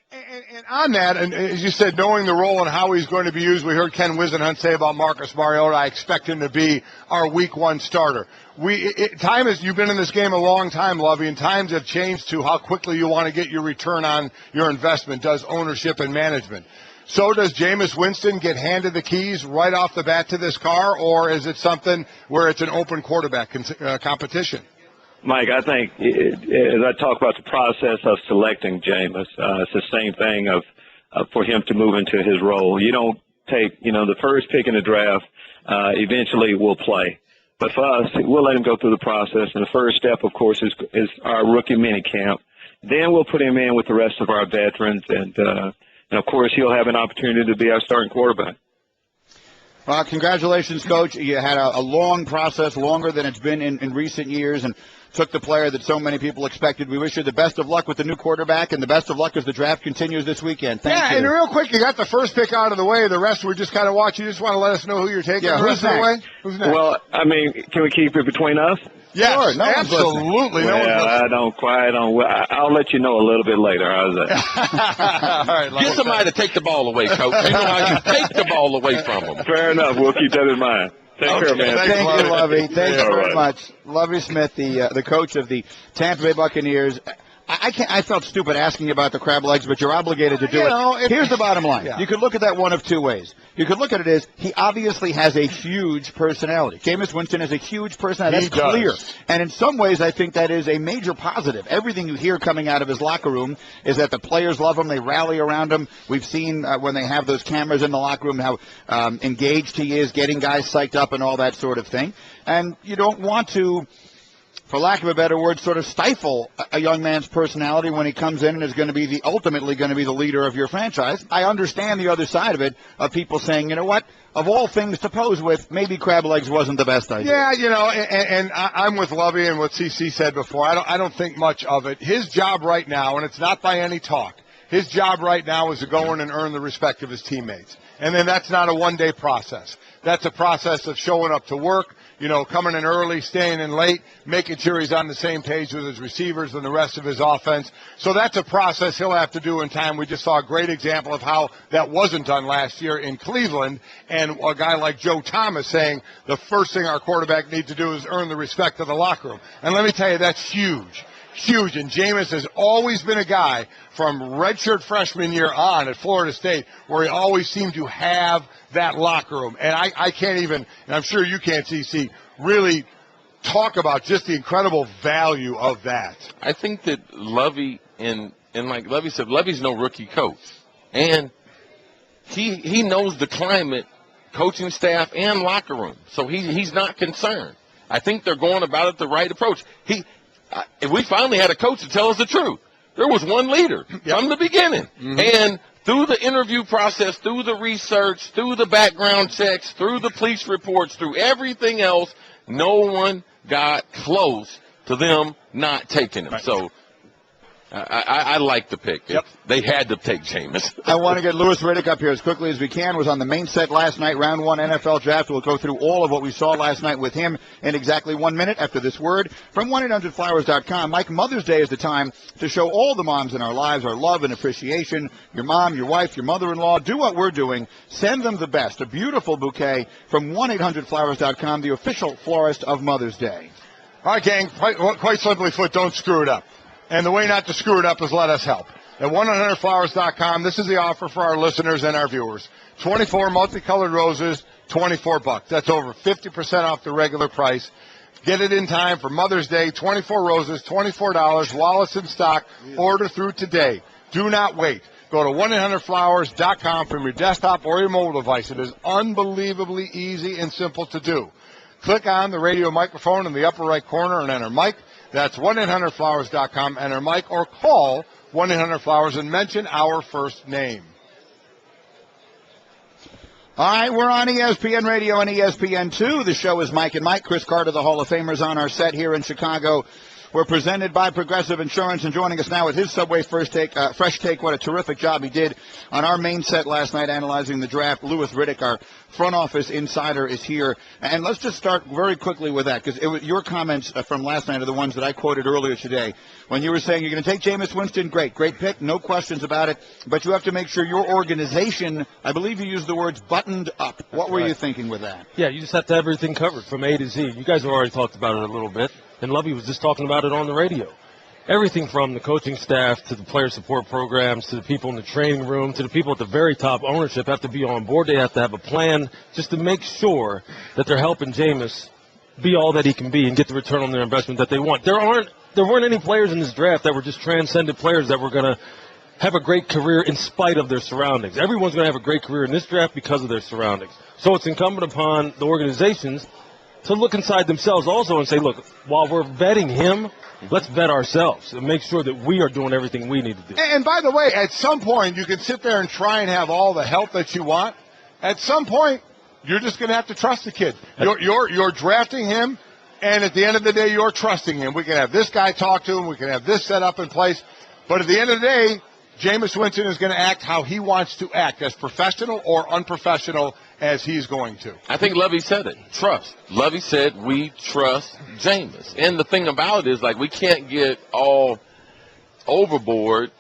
And on that, and as you said, knowing the role and how he's going to be used, we heard Ken Wisenhunt say about Marcus Mariota, I expect him to be our week one starter. You've been in this game a long time, Lovie, and times have changed to how quickly you want to get your return on your investment, does ownership and management. So does Jameis Winston get handed the keys right off the bat to this car, or is it something where it's an open quarterback competition? Mike, I think as I talk about the process of selecting Jameis, it's the same thing for him to move into his role. You don't take, the first pick in the draft, eventually will play. But for us, we'll let him go through the process. And the first step, of course, is our rookie mini camp. Then we'll put him in with the rest of our veterans. And of course, he'll have an opportunity to be our starting quarterback. Congratulations, Coach. You had a long process, longer than it's been in recent years, and took the player that so many people expected. We wish you the best of luck with the new quarterback, and the best of luck as the draft continues this weekend. Thank you. Yeah, and real quick, you got the first pick out of the way. The rest we're just kind of watching. You just want to let us know who you're taking the rest of the way? Who's next? Well, I mean, can we keep it between us? Yes, sure, no absolutely. I'll let you know a little bit later. How's that? All right, get somebody to take the ball away, Coach. You know how you take the ball away from them. Fair enough. We'll keep that in mind. Take care, man. Thank you, Lovie. Thank you very much. Lovie Smith, the coach of the Tampa Bay Buccaneers. I felt stupid asking you about the crab legs, but you're obligated to do it. Here's the bottom line. Yeah. You could look at that one of two ways. You could look at it as he obviously has a huge personality. Jameis Winston has a huge personality. That's clear. And in some ways, I think that is a major positive. Everything you hear coming out of his locker room is that the players love him. They rally around him. We've seen when they have those cameras in the locker room how engaged he is, getting guys psyched up and all that sort of thing. And you don't want to, for lack of a better word, sort of stifle a young man's personality when he comes in and is going to be ultimately going to be the leader of your franchise. I understand the other side of it, of people saying, you know what, of all things to pose with, maybe crab legs wasn't the best idea. Yeah, and I'm with Lovie and what CC said before. I don't think much of it. His job right now, and it's not by any talk, his job right now is to go in and earn the respect of his teammates. And then that's not a one-day process. That's a process of showing up to work, coming in early, staying in late, making sure he's on the same page with his receivers and the rest of his offense. So that's a process he'll have to do in time. We just saw a great example of how that wasn't done last year in Cleveland, and a guy like Joe Thomas saying the first thing our quarterback needs to do is earn the respect of the locker room. And let me tell you, that's huge. Huge, and Jameis has always been a guy from redshirt freshman year on at Florida State where he always seemed to have that locker room. And I can't even, and I'm sure you can't, CC, really talk about just the incredible value of that. I think that Lovie, in and like Lovie said, Lovie's no rookie coach. And he knows the climate, coaching staff and locker room. So he's not concerned. I think they're going about it the right approach. If we finally had a coach to tell us the truth, there was one leader from the beginning. Mm-hmm. And through the interview process, through the research, through the background checks, through the police reports, through everything else, no one got close to them not taking him. Right. So I like the pick. Yep. They had to take Jameis. I want to get Louis Riddick up here as quickly as we can. Was on the main set last night, round 1 NFL draft. We'll go through all of what we saw last night with him in exactly 1 minute after this word from 1-800-Flowers.com. Mike, Mother's Day is the time to show all the moms in our lives our love and appreciation. Your mom, your wife, your mother-in-law, do what we're doing. Send them the best, a beautiful bouquet from 1-800-Flowers.com, the official florist of Mother's Day. All right, gang, quite simply put, don't screw it up. And the way not to screw it up is let us help. At 1-800-Flowers.com, this is the offer for our listeners and our viewers. 24 multicolored roses, $24. That's over 50% off the regular price. Get it in time for Mother's Day. 24 roses, $24, wallets in stock. Order through today. Do not wait. Go to 1-800-Flowers.com from your desktop or your mobile device. It is unbelievably easy and simple to do. Click on the radio microphone in the upper right corner and enter Mike. That's 1-800-Flowers.com. Enter Mike or call 1-800-Flowers and mention our first name. All right, we're on ESPN Radio and ESPN2. The show is Mike and Mike. Cris Carter, the Hall of Famers, on our set here in Chicago. We're presented by Progressive Insurance, and joining us now with his Subway Fresh Take. What a terrific job he did on our main set last night analyzing the draft. Louis Riddick, our front office insider, is here. And let's just start very quickly with that, because your comments from last night are the ones that I quoted earlier today. When you were saying you're going to take Jameis Winston, great pick, no questions about it, but you have to make sure your organization, I believe you used the words buttoned up. What were you thinking with that? Yeah, you just have to have everything covered from A to Z. You guys have already talked about it a little bit. And Lovie was just talking about it on the radio. Everything from the coaching staff to the player support programs to the people in the training room to the people at the very top ownership have to be on board. They have to have a plan just to make sure that they're helping Jameis be all that he can be and get the return on their investment that they want. There weren't any players in this draft that were just transcendent players that were going to have a great career in spite of their surroundings. Everyone's going to have a great career in this draft because of their surroundings. So it's incumbent upon the organizations to look inside themselves also and say, look, while we're vetting him, let's vet ourselves and make sure that we are doing everything we need to do. And by the way, at some point, you can sit there and try and have all the help that you want. At some point, you're just going to have to trust the kid. You're drafting him, and at the end of the day, you're trusting him. We can have this guy talk to him. We can have this set up in place. But at the end of the day, Jameis Winston is going to act how he wants to act, as professional or unprofessional as he's going to. I think Lovie said it. Trust. Lovie said we trust Jameis. And the thing about it is, like, we can't get all overboard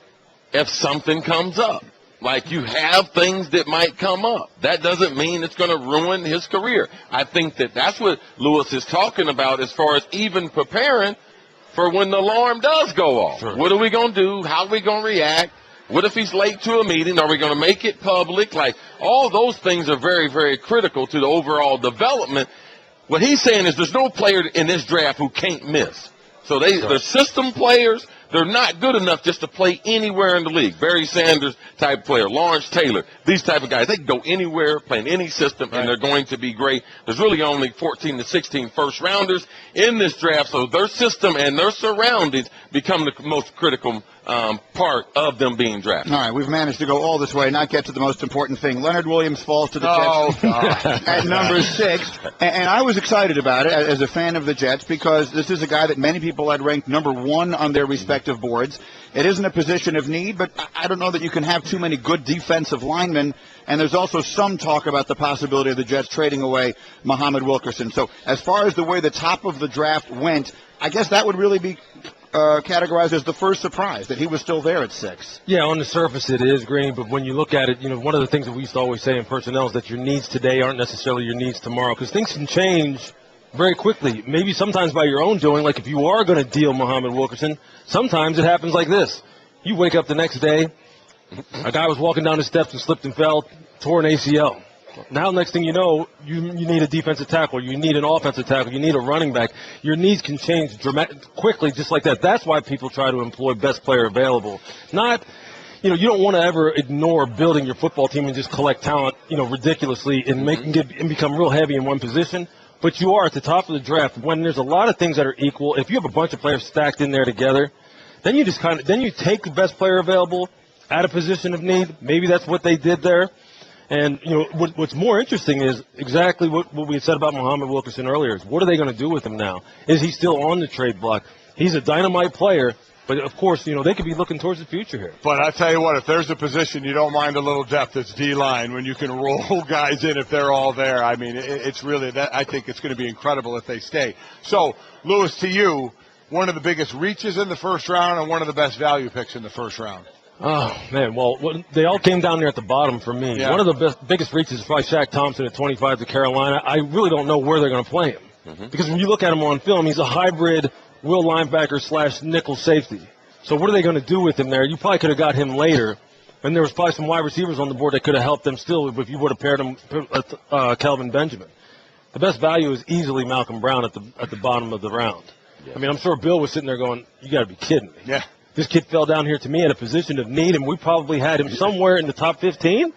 if something comes up. Like, you have things that might come up. That doesn't mean it's going to ruin his career. I think that's what Louis is talking about as far as even preparing for when the alarm does go off. Sure. What are we going to do? How are we going to react? What if he's late to a meeting? Are we going to make it public? Like, all those things are very, very critical to the overall development. What he's saying is there's no player in this draft who can't miss. So they're system players. They're not good enough just to play anywhere in the league. Barry Sanders type player, Lawrence Taylor, these type of guys. They can go anywhere, play in any system, and they're going to be great. There's really only 14 to 16 first-rounders in this draft, so their system and their surroundings become the most critical part of them being drafted. All right, we've managed to go all this way, not get to the most important thing. Leonard Williams falls to the Jets at number 6, and I was excited about it as a fan of the Jets because this is a guy that many people had ranked number 1 on their respective boards. It isn't a position of need, but I don't know that you can have too many good defensive linemen, and there's also some talk about the possibility of the Jets trading away Muhammad Wilkerson. So as far as the way the top of the draft went, I guess that would really be categorized as the first surprise, that he was still there at 6. Yeah, on the surface it is, Green, but when you look at it, one of the things that we used to always say in personnel is that your needs today aren't necessarily your needs tomorrow, because things can change very quickly, maybe sometimes by your own doing. Like if you are going to deal Muhammad Wilkerson, sometimes it happens like this. You wake up the next day, a guy was walking down the steps and slipped and fell, tore an ACL. Now, next thing you know, you need a defensive tackle, you need an offensive tackle, you need a running back. Your needs can change quickly just like that. That's why people try to employ best player available. Not, you don't want to ever ignore building your football team and just collect talent, ridiculously and and become real heavy in one position. But you are at the top of the draft when there's a lot of things that are equal. If you have a bunch of players stacked in there together, then you just then you take the best player available at a position of need. Maybe that's what they did there. And, what's more interesting is exactly what we had said about Muhammad Wilkerson earlier. Is what are they going to do with him now? Is he still on the trade block? He's a dynamite player, but, of course, they could be looking towards the future here. But I tell you what, if there's a position you don't mind a little depth, it's D-line when you can roll guys in if they're all there. I mean, it's really that. I think it's going to be incredible if they stay. So, Lewis, to you, one of the biggest reaches in the first round and one of the best value picks in the first round. Oh, man, well, they all came down there at the bottom for me. Yeah. One of the biggest reaches is probably Shaq Thompson at 25 to Carolina. I really don't know where they're going to play him. Because when you look at him on film, he's a hybrid will linebacker / nickel safety. So what are they going to do with him there? You probably could have got him later. And there was probably some wide receivers on the board that could have helped them still if you would have paired him with Kelvin Benjamin. The best value is easily Malcolm Brown at the bottom of the round. Yeah. I mean, I'm sure Bill was sitting there going, you got to be kidding me. Yeah. This kid fell down here to me at a position of need, and we probably had him somewhere in the top 15.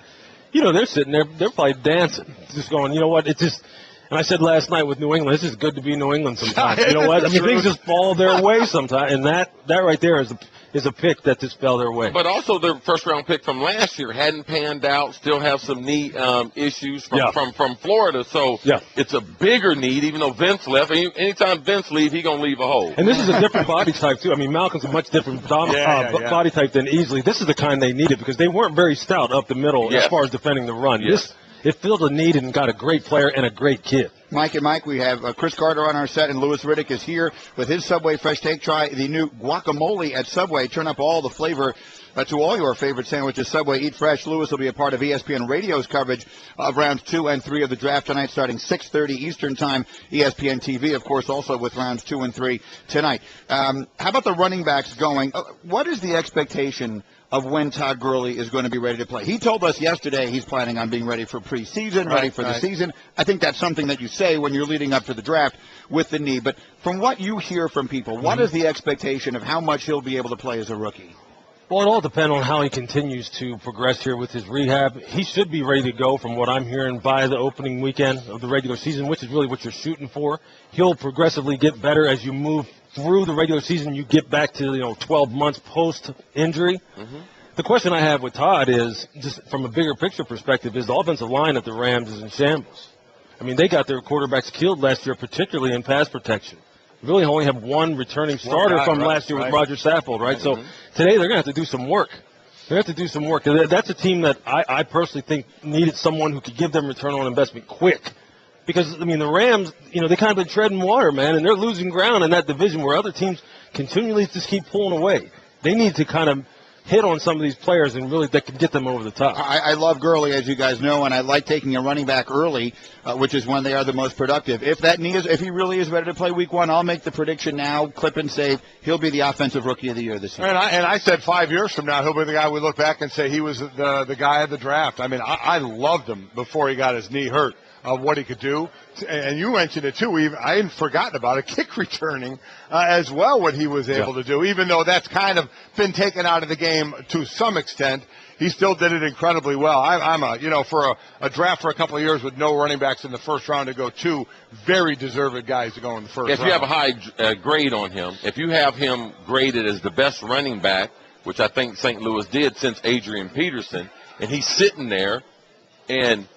They're sitting there, they're probably dancing, just going, you know what, it's just, and I said last night with New England, this is good to be New England sometimes. You know what? I mean, things just fall their way sometimes, and that right there is a pick that just fell their way. But also their first-round pick from last year hadn't panned out, still have some knee issues from Florida. So it's a bigger need, even though Vince left. Anytime Vince leaves, he's going to leave a hole. And this is a different body type, too. I mean, Malcolm's a much different body type than Easley. This is the kind they needed because they weren't very stout up the middle as far as defending the run. Yes. It filled a need and got a great player and a great kid. Mike and Mike, we have Cris Carter on our set, and Louis Riddick is here with his Subway Fresh Take. Try the new guacamole at Subway. Turn up all the flavor to all your favorite sandwiches. Subway, eat fresh. Louis will be a part of ESPN Radio's coverage of rounds 2 and 3 of the draft tonight, starting 6:30 Eastern Time. ESPN TV, of course, also with rounds 2 and 3 tonight. How about the running backs going? What is the expectation of when Todd Gurley is going to be ready to play? He told us yesterday he's planning on being ready for preseason, ready for the season. I think that's something that you say when you're leading up to the draft with the knee. But from what you hear from people, what is the expectation of how much he'll be able to play as a rookie? Well, it all depends on how he continues to progress here with his rehab. He should be ready to go from what I'm hearing by the opening weekend of the regular season, which is really what you're shooting for. He'll progressively get better as you move through the regular season. You get back to 12 months post-injury. The question I have with Todd is, just from a bigger picture perspective, is the offensive line at the Rams is in shambles. I mean, they got their quarterbacks killed last year, particularly in pass protection. Really only have one returning starter from last year with Roger Saffold, right? So today they're going to have to do some work. They have to do some work. That's a team that I personally think needed someone who could give them return on investment quick. Because, I mean, the Rams, they kind of been treading water, man, and they're losing ground in that division where other teams continually just keep pulling away. They need to kind of hit on some of these players and really that can get them over the top. I love Gurley, as you guys know, and I like taking a running back early, which is when they are the most productive. If he really is ready to play week 1, I'll make the prediction now, clip and save. He'll be the offensive rookie of the year this year. And I said 5 years from now, he'll be the guy we look back and say he was the guy of the draft. I mean, I loved him before he got his knee hurt. Of what he could do. And you mentioned it, too. I hadn't forgotten about it. Kick returning as well, what he was able to do. Even though that's kind of been taken out of the game to some extent, he still did it incredibly well. For a draft for a couple of years with no running backs in the first round to go 2 very deserved guys to go in the first round. If you have a high grade on him, if you have him graded as the best running back, which I think St. Louis did since Adrian Peterson, and he's sitting there and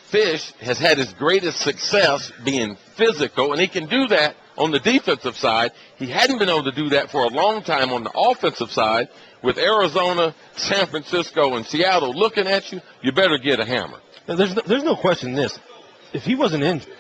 Fish has had his greatest success being physical, and he can do that on the defensive side. He hadn't been able to do that for a long time on the offensive side. With Arizona, San Francisco, and Seattle looking at you, you better get a hammer. Now, there's no question this. If he wasn't injured,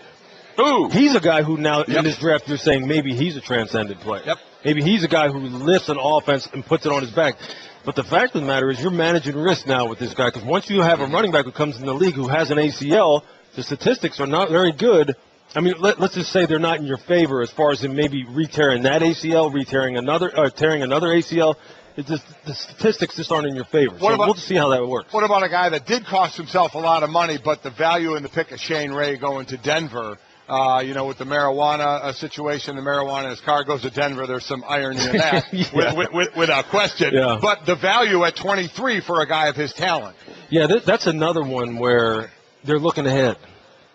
he's a guy who now in this draft you're saying maybe he's a transcendent player. Maybe he's a guy who lifts an offense and puts it on his back. But the fact of the matter is you're managing risk now with this guy because once you have a running back who comes in the league who has an ACL, the statistics are not very good. I mean, let's just say they're not in your favor as far as him maybe re-tearing that ACL, tearing another ACL, It's just, the statistics just aren't in your favor. We'll just see how that works. What about a guy that did cost himself a lot of money, but the value in the pick of Shane Ray going to Denver, with the marijuana situation, the marijuana in his car goes to Denver. There's some irony in that, without question. Yeah. But the value at 23 for a guy of his talent. Yeah, that's another one where they're looking ahead.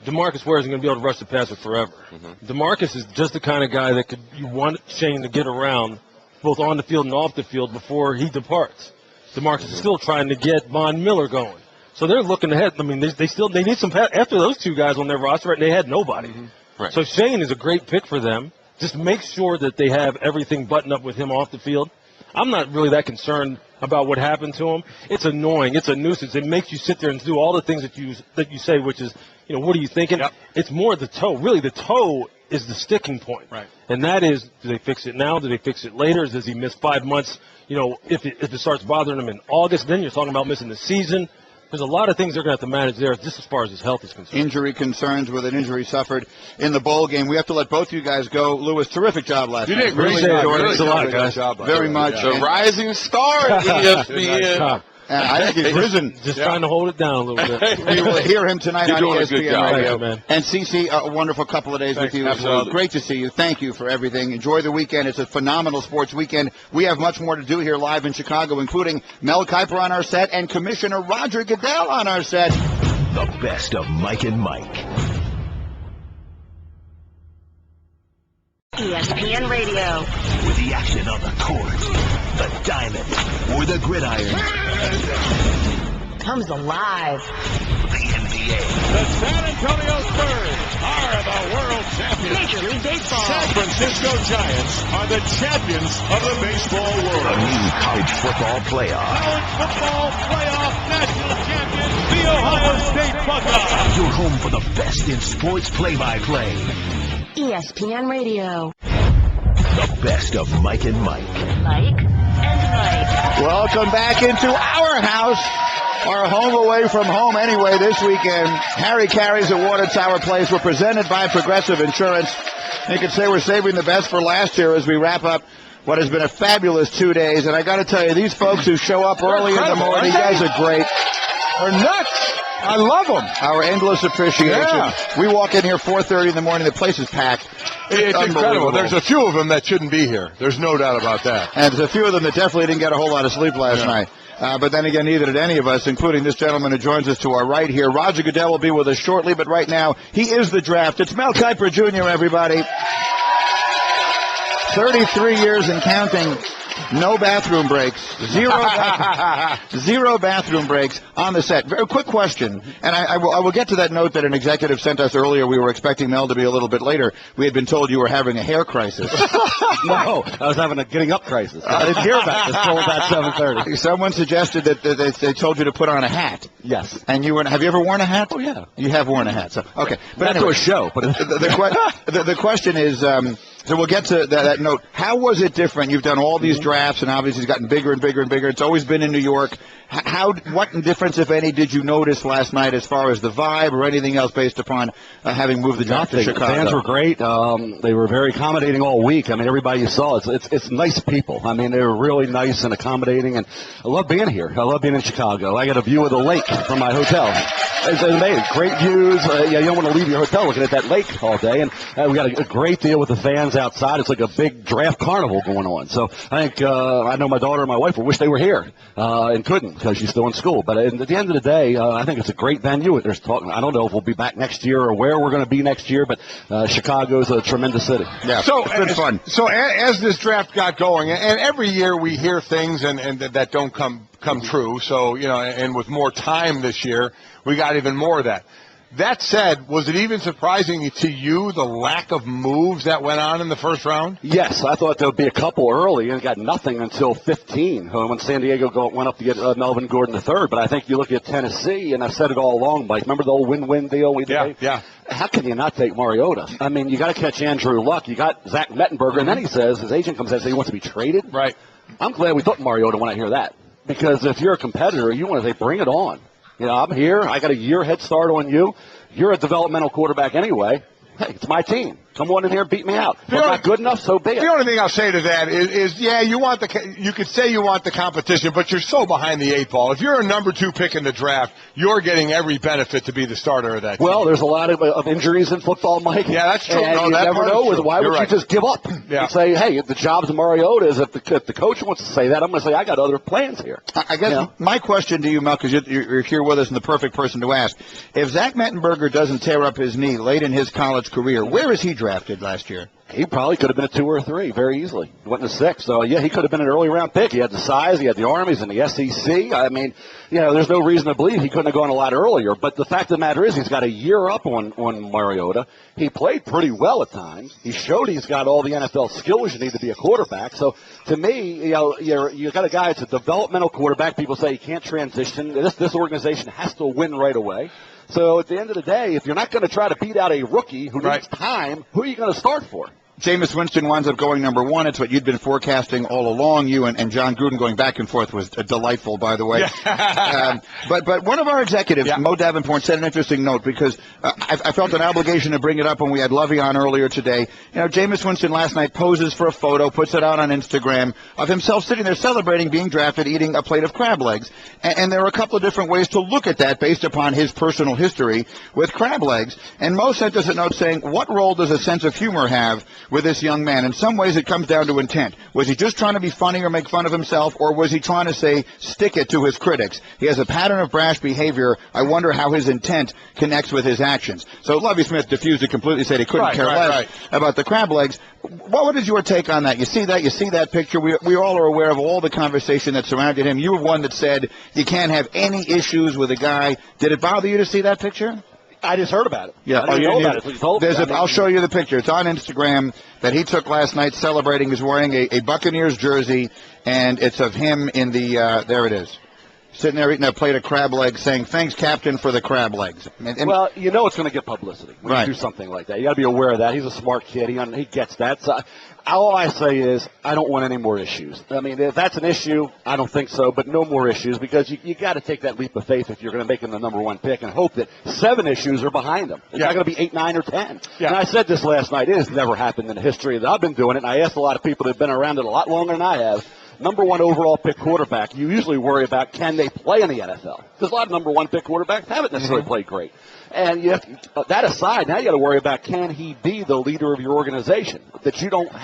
DeMarcus Ware isn't going to be able to rush the passer forever. DeMarcus is just the kind of guy that you want Shane to get around both on the field and off the field before he departs. DeMarcus is still trying to get Von Miller going. So they're looking ahead. I mean, they need some after those two guys on their roster, they had nobody. Right. So Shane is a great pick for them. Just make sure that they have everything buttoned up with him off the field. I'm not really that concerned about what happened to him. It's annoying. It's a nuisance. It makes you sit there and do all the things that you say, which is, what are you thinking? Yep. It's more the toe. Really, the toe is the sticking point. Right. And that is, do they fix it now? Do they fix it later? Does he miss 5 months? If it starts bothering him in August, then you're talking about missing the season. There's a lot of things they're going to have to manage there, just as far as his health is concerned. Injury concerns with an injury suffered in the bowl game. We have to let both of you guys go. Lewis, terrific job last night. You did great. Thanks a lot, guys. Very much. The rising star at ESPN. I think he's risen. Just trying to hold it down a little bit. We will hear him tonight on doing a good ESPN job. Radio. Thanks, man. And CeCe, a wonderful couple of days with you as well. Great to see you. Thank you for everything. Enjoy the weekend. It's a phenomenal sports weekend. We have much more to do here live in Chicago, including Mel Kiper on our set and Commissioner Roger Goodell on our set. The best of Mike and Mike. ESPN Radio. With the action on the court, the diamond, or the gridiron. Comes alive. The NBA. The San Antonio Spurs are the world champions. Major League Baseball. San Francisco Giants are the champions of the baseball world. A new college football playoff. College football playoff national champions, the Ohio State Buckeyes. You're home for the best in sports play-by-play. ESPN Radio. The best of Mike and Mike. Mike and Mike. Welcome back into our house, our home away from home anyway this weekend. Harry Carey's at Water Tower Place. We're presented by Progressive Insurance. You could say we're saving the best for last year as we wrap up what has been a fabulous 2 days. And I got to tell you, these folks who show up early in the morning, you guys are great. They're nuts. I love them. Our endless appreciation. Yeah. We walk in here 4:30 in the morning. The place is packed. It's incredible. There's a few of them that shouldn't be here. There's no doubt about that. And there's a few of them that definitely didn't get a whole lot of sleep last night. But then again, neither did any of us, including this gentleman who joins us to our right here. Roger Goodell will be with us shortly, but right now, he is the draft. It's Mel Kiper Jr., everybody. 33 years and counting. No bathroom breaks. Zero bathroom breaks on the set. Very quick question, and I will get to that note that an executive sent us earlier. We were expecting Mel to be a little bit later. We had been told you were having a hair crisis. No, I was having a getting up crisis. I didn't hear about this until about 7:30. Someone suggested that they told you to put on a hat. Yes. And you were. Have you ever worn a hat? Oh yeah. You have worn a hat. So okay. But not to a show. But the question is. So we'll get to that note. How was it different? You've done all these drafts, and obviously it's gotten bigger and bigger and bigger. It's always been in New York. What difference, if any, did you notice last night as far as the vibe or anything else based upon having moved the draft to Chicago? The fans were great. They were very accommodating all week. I mean, everybody you saw, it's nice people. I mean, they were really nice and accommodating, and I love being here. I love being in Chicago. I got a view of the lake from my hotel. It's amazing. Great views. You don't want to leave your hotel looking at that lake all day, and we got a great deal with the fans outside. It's like a big draft carnival going on. So I think I know my daughter and my wife will wish they were here and couldn't because she's still in school. But at the end of the day, I think it's a great venue. There's talking. I don't know if we'll be back next year or where we're going to be next year, but Chicago's a tremendous city. Yeah, so it's been fun. So as this draft got going, and every year we hear things and that don't come true. So and with more time this year, we got even more of that. That said, was it even surprising to you the lack of moves that went on in the first round? Yes, I thought there would be a couple early and got nothing until 15 when San Diego went up to get Melvin Gordon III. But I think you look at Tennessee, and I've said it all along, Mike. Remember the old win-win deal we did? Yeah. How can you not take Mariota? I mean, you got to catch Andrew Luck. You got Zach Mettenberger, and then he says, his agent comes in and says he wants to be traded. Right. I'm glad we took Mariota when I hear that. Because if you're a competitor, you want to say, bring it on. I'm here. I got a year head start on you. You're a developmental quarterback anyway. Hey, it's my team. Come on in here and beat me out. If I'm not good enough, so be it. The only thing I'll say to that is you could say you want the competition, but you're so behind the 8 ball. If you're a number 2 pick in the draft, you're getting every benefit to be the starter of that team. Well, there's a lot of injuries in football, Mike. Yeah, that's true. And no, you that never know. Why would you just give up and say, hey, the job's of Mariota's? If the coach wants to say that, I'm going to say I got other plans here. I guess my question to you, Mel, because you're here with us and the perfect person to ask, if Zach Mettenberger doesn't tear up his knee late in his college career, where is he drafted last year? He probably could have been a 2 or 3 very easily. He went in the 6th. So, yeah, he could have been an early round pick. He had the size. He had the arm. He's in the SEC. I mean, there's no reason to believe he couldn't have gone a lot earlier. But the fact of the matter is he's got a year up on Mariota. He played pretty well at times. He showed he's got all the NFL skills you need to be a quarterback. So, to me, you got a guy that's a developmental quarterback. People say he can't transition. This organization has to win right away. So at the end of the day, if you're not going to try to beat out a rookie who needs time, who are you going to start for? Jameis Winston winds up going number 1. It's what you'd been forecasting all along. You and John Gruden going back and forth was delightful, by the way. But one of our executives, Mo Davenport, said an interesting note because I felt an obligation to bring it up when we had Lovie on earlier today. Jameis Winston last night poses for a photo, puts it out on Instagram of himself sitting there celebrating being drafted, eating a plate of crab legs. And there are a couple of different ways to look at that based upon his personal history with crab legs. And Mo sent us a note saying, what role does a sense of humor have with this young man? In some ways, it comes down to intent. Was he just trying to be funny or make fun of himself, or was he trying to say, stick it to his critics? He has a pattern of brash behavior. I wonder how his intent connects with his actions. So Lovie Smith diffused it completely, said he couldn't care less about the crab legs. What is your take on that? You see that picture? We all are aware of all the conversation that surrounded him. You were one that said you can't have any issues with a guy. Did it bother you to see that picture? I just heard about it. Yeah, I didn't know about it. So you told me. I'll show you the picture. It's on Instagram that he took last night celebrating. He's wearing a Buccaneers jersey, and it's of him in the, there it is, sitting there eating a plate of crab legs saying, thanks, Captain, for the crab legs. Well, you know it's going to get publicity when you do something like that. You got to be aware of that. He's a smart kid. He gets that. So all I say is I don't want any more issues. I mean, if that's an issue, I don't think so, but no more issues because you got to take that leap of faith if you're going to make him the number 1 pick and hope that 7 issues are behind him. It's not going to be 8, 9, or 10. Yeah. And I said this last night. It has never happened in the history that I've been doing it, and I asked a lot of people that have been around it a lot longer than I have. Number 1 overall pick quarterback, you usually worry about can they play in the NFL? Because a lot of number 1 pick quarterbacks haven't necessarily played great. And that aside, now you got to worry about can he be the leader of your organization? That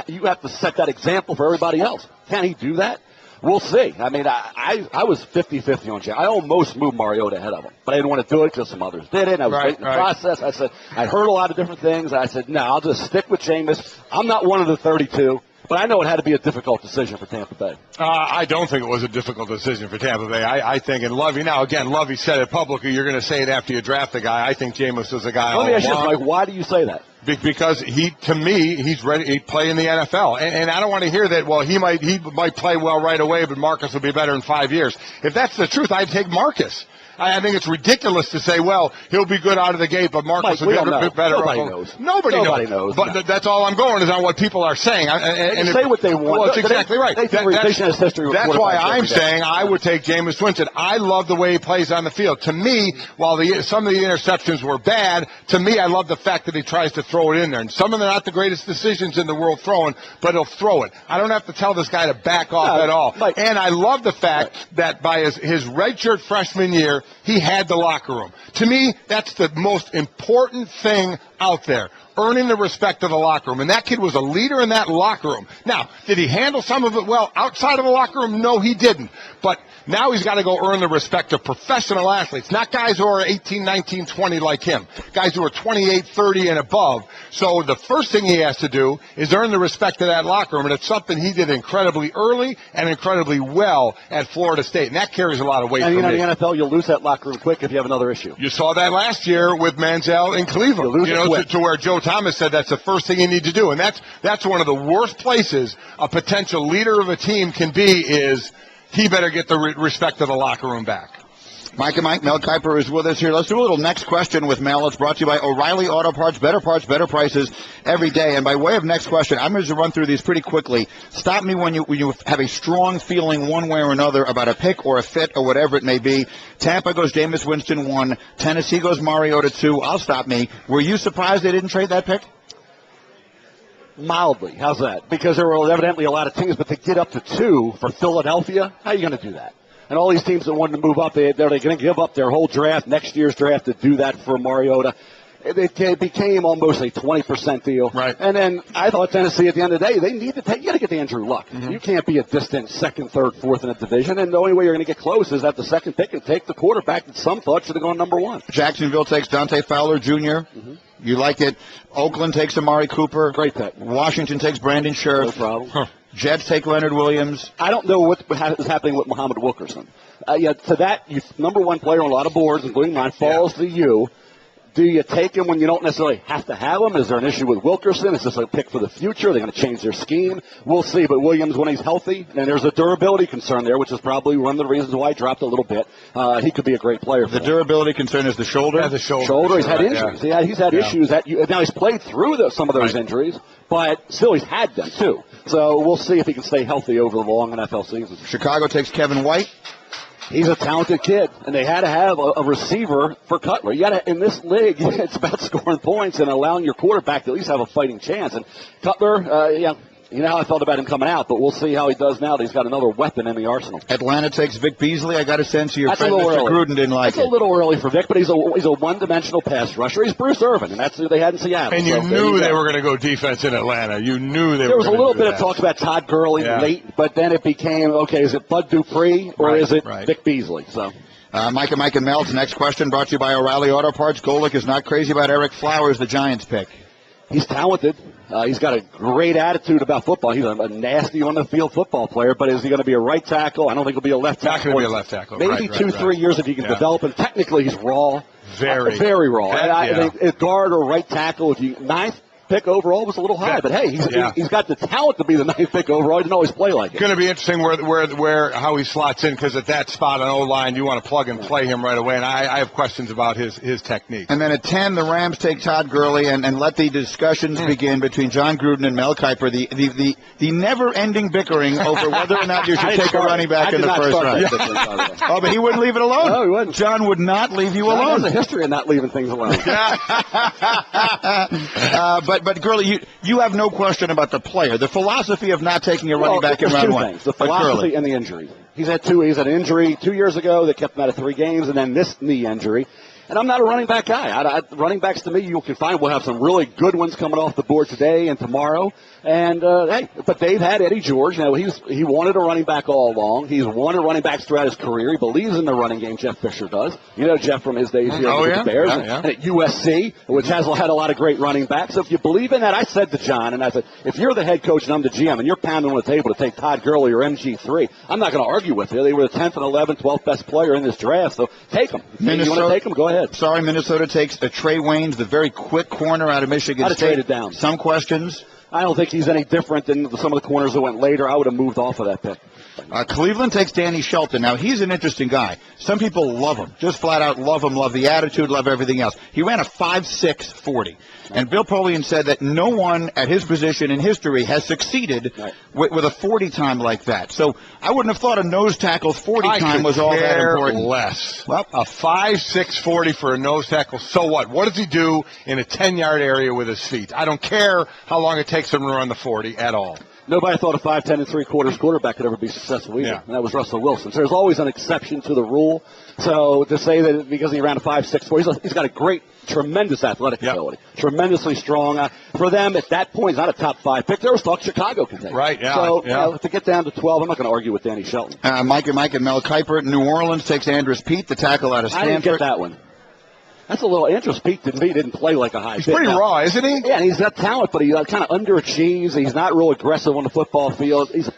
you have to set that example for everybody else. Can he do that? We'll see. I mean, I was 50-50 on Jay. I almost moved Mariota ahead of him, but I didn't want to do it because some others did it. And I was waiting the process. I said I heard a lot of different things. I said no, I'll just stick with Jameis. I'm not one of the 32. But I know it had to be a difficult decision for Tampa Bay. I don't think it was a difficult decision for Tampa Bay. I think, and Lovie, now again, Lovie said it publicly. You're going to say it after you draft the guy. I think Jameis is a guy. Let me ask you, Mike, why do you say that? Because to me, he's ready to play in the NFL. And I don't want to hear that, well, he might play well right away, but Marcus will be better in 5 years. If that's the truth, I'd take Marcus. I think it's ridiculous to say, well, he'll be good out of the gate, but Marcus will be better. Nobody knows. Nobody knows. But that's all I'm going is on what people are saying. And say what they want. Well, that's exactly right. That's why I'm saying I would take Jameis Winston. I love the way he plays on the field. To me, while some of the interceptions were bad, to me, I love the fact that he tries to throw it in there. And some of them are not the greatest decisions in the world throwing, but he'll throw it. I don't have to tell this guy to back off at all. And I love the fact that by his redshirt freshman year, he had the locker room. To me, that's the most important thing out there, earning the respect of the locker room. And that kid was a leader in that locker room. Now, did he handle some of it well outside of the locker room? No, he didn't. But now he's got to go earn the respect of professional athletes, not guys who are 18, 19, 20 like him, guys who are 28, 30, and above. So the first thing he has to do is earn the respect of that locker room, and it's something he did incredibly early and incredibly well at Florida State, and that carries a lot of weight for me. And in the NFL, you'll lose that locker room quick if you have another issue. You saw that last year with Manziel in Cleveland, to where Joe Thomas said that's the first thing you need to do, and that's one of the worst places a potential leader of a team can be is he better get the respect of the locker room back. Mike and Mike, Mel Kiper is with us here. Let's do a little next question with Mel. It's brought to you by O'Reilly Auto Parts, better prices every day. And by way of next question, I'm going to run through these pretty quickly. Stop me when you have a strong feeling one way or another about a pick or a fit or whatever it may be. Tampa goes Jameis Winston 1. Tennessee goes Mariota 2. I'll stop me. Were you surprised they didn't trade that pick? Mildly. How's that? Because there were evidently a lot of teams, but to get up to 2 for Philadelphia, how are you going to do that? And all these teams that wanted to move up, they're going to give up their whole draft, next year's draft, to do that for Mariota. It became almost a 20% deal. Right. And then I thought Tennessee, at the end of the day, they need to take. You got to get the Andrew Luck. Mm-hmm. You can't be a distant second, third, fourth in a division. And the only way you're going to get close is at the second pick and take the quarterback that some thought should have gone number 1. Jacksonville takes Dante Fowler Jr. Mm-hmm. You like it. Oakland takes Amari Cooper. Great pick. Washington takes Brandon Scherf. No problem. Huh. Jets take Leonard Williams. I don't know what is happening with Muhammad Wilkerson. To that, number 1 player on a lot of boards, including mine, falls to you. Do you take him when you don't necessarily have to have him? Is there an issue with Wilkerson? Is this a pick for the future? Are they going to change their scheme? We'll see. But Williams, when he's healthy, and there's a durability concern there, which is probably one of the reasons why he dropped a little bit. He could be a great player. The durability concern is the shoulder? Yeah, the shoulder. He's had injuries. Yeah, he's had issues. Now, he's played through some of those injuries, but still he's had them, too. So we'll see if he can stay healthy over the long NFL season. Chicago takes Kevin White. He's a talented kid, and they had to have a receiver for Cutler. You got to, in this league, it's about scoring points and allowing your quarterback to at least have a fighting chance. And Cutler, you know how I felt about him coming out, but we'll see how he does now that he's got another weapon in the arsenal. Atlanta takes Vic Beasley. I got a sense your That's friend Mr. Gruden didn't like That's a little early for Vic, but he's a one-dimensional pass rusher. He's Bruce Irvin, and that's who they had in Seattle. And you knew they were going to go defense in Atlanta. You knew they were going to do that. There was a little bit of talk about Todd Gurley late, but then it became, okay, is it Bud Dupree or is it Vic Beasley? So. Mike and Mel's next question brought to you by O'Reilly Auto Parts. Golic is not crazy about Eric Flowers, the Giants pick. He's talented. He's got a great attitude about football. He's a nasty on-the-field football player, but is he going to be a right tackle? I don't think he'll be a left tackle. Not going to be a left tackle. Maybe 2-3 years if he can develop him. Technically, he's raw. Very raw. I think guard or right tackle, if you ninth pick overall was a little high, but hey, he's got the talent to be the ninth pick overall. He didn't always play like it. Going to be interesting where how he slots in, because at that spot on O-line, you want to plug and play him right away, and I have questions about his technique. And then at 10, the Rams take Todd Gurley, and let the discussions begin between John Gruden and Mel Kiper, the never-ending bickering over whether or not you should take a running back in the first round. Oh, but he wouldn't leave it alone. No, he wouldn't. John would not leave you alone. There's a history of not leaving things alone. But Gurley, you have no question about the player. The philosophy of not taking a running back in round 1. The philosophy and the injury. He's had an injury 2 years ago that kept him out of 3 games, and then this knee injury. And I'm not a running back guy. Running backs, to me, you can find we'll have some really good ones coming off the board today and tomorrow. And, but they've had Eddie George. Now, he wanted a running back all along. He's wanted running backs throughout his career. He believes in the running game, Jeff Fisher does. You know Jeff from his days here with the Bears and at USC, which has had a lot of great running backs. So if you believe in that, I said to John, and I said, if you're the head coach and I'm the GM and you're pounding on the table to take Todd Gurley or MG3, I'm not going to argue with you. They were the 10th and 11th, 12th best player in this draft, so take them. You want to take them? Go ahead. Sorry, Minnesota takes Trey Waynes, the very quick corner out of Michigan State. I'd have traded down. Some questions. I don't think he's any different than some of the corners that went later. I would have moved off of that pick. Cleveland takes Danny Shelton. Now, he's an interesting guy. Some people love him. Just flat out love him, love the attitude, love everything else. He ran a 5.6 40. And Bill Polian said that no one at his position in history has succeeded with a 40 time like that. So I wouldn't have thought a nose tackle's 40 time was all that important. Less. Well, a 5.6 40 for a nose tackle, so what? What does he do in a 10-yard area with his feet? I don't care how long it takes him to run the 40 at all. Nobody thought a 5'10" and 3/4 quarterback could ever be successful either, and that was Russell Wilson. So there's always an exception to the rule. So to say that because he ran a 5'6" 4, he's got a great, tremendous athletic ability, tremendously strong. For them, at that point, he's not a top 5 pick. There was talk Chicago could take. Right, yeah. So to get down to 12, I'm not going to argue with Danny Shelton. Mike and Mel Kiper. New Orleans takes Andrus Peat, the tackle out of Stanford. I didn't get that one. That's a little Andrus Peat didn't play like a high pick. He's pretty raw, isn't he? Yeah, and he's got talent, but he kind of underachieves. He's not real aggressive on the football field. He's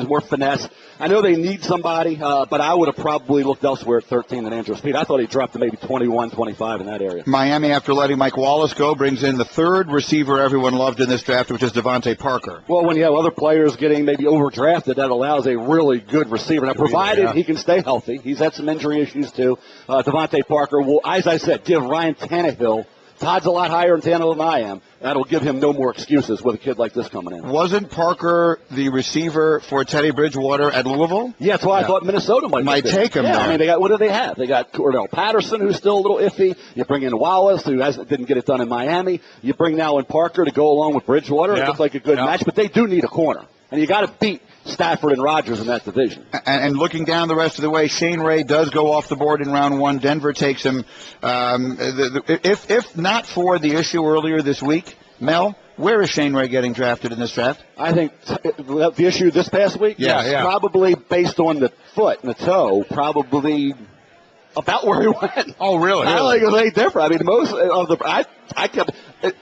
more finesse. I know they need somebody, but I would have probably looked elsewhere at 13 than Andrus Peat. I thought he dropped to maybe 21, 25 in that area. Miami, after letting Mike Wallace go, brings in the third receiver everyone loved in this draft, which is Devontae Parker. Well, when you have other players getting maybe overdrafted, that allows a really good receiver. Now, provided he can stay healthy. He's had some injury issues, too. Devontae Parker will, as I said, give Ryan Tannehill Todd's a lot higher in Tannehill than I am. That'll give him no more excuses with a kid like this coming in. Wasn't Parker the receiver for Teddy Bridgewater at Louisville? Yeah, that's why I thought Minnesota might take him. Yeah, there. I mean, what do they have? They got Cordell Patterson, who's still a little iffy. You bring in Wallace, who didn't get it done in Miami. You bring now in Parker to go along with Bridgewater. It looks like a good match, but they do need a corner. And you got to beat Stafford and Rodgers in that division. And looking down the rest of the way, Shane Ray does go off the board in round 1. Denver takes him. If not for the issue earlier this week, Mel, where is Shane Ray getting drafted in this draft? I think the issue this past week, probably based on the foot and the toe, probably about where he went. Oh, really? I don't think it was any different. I mean, most of the I kept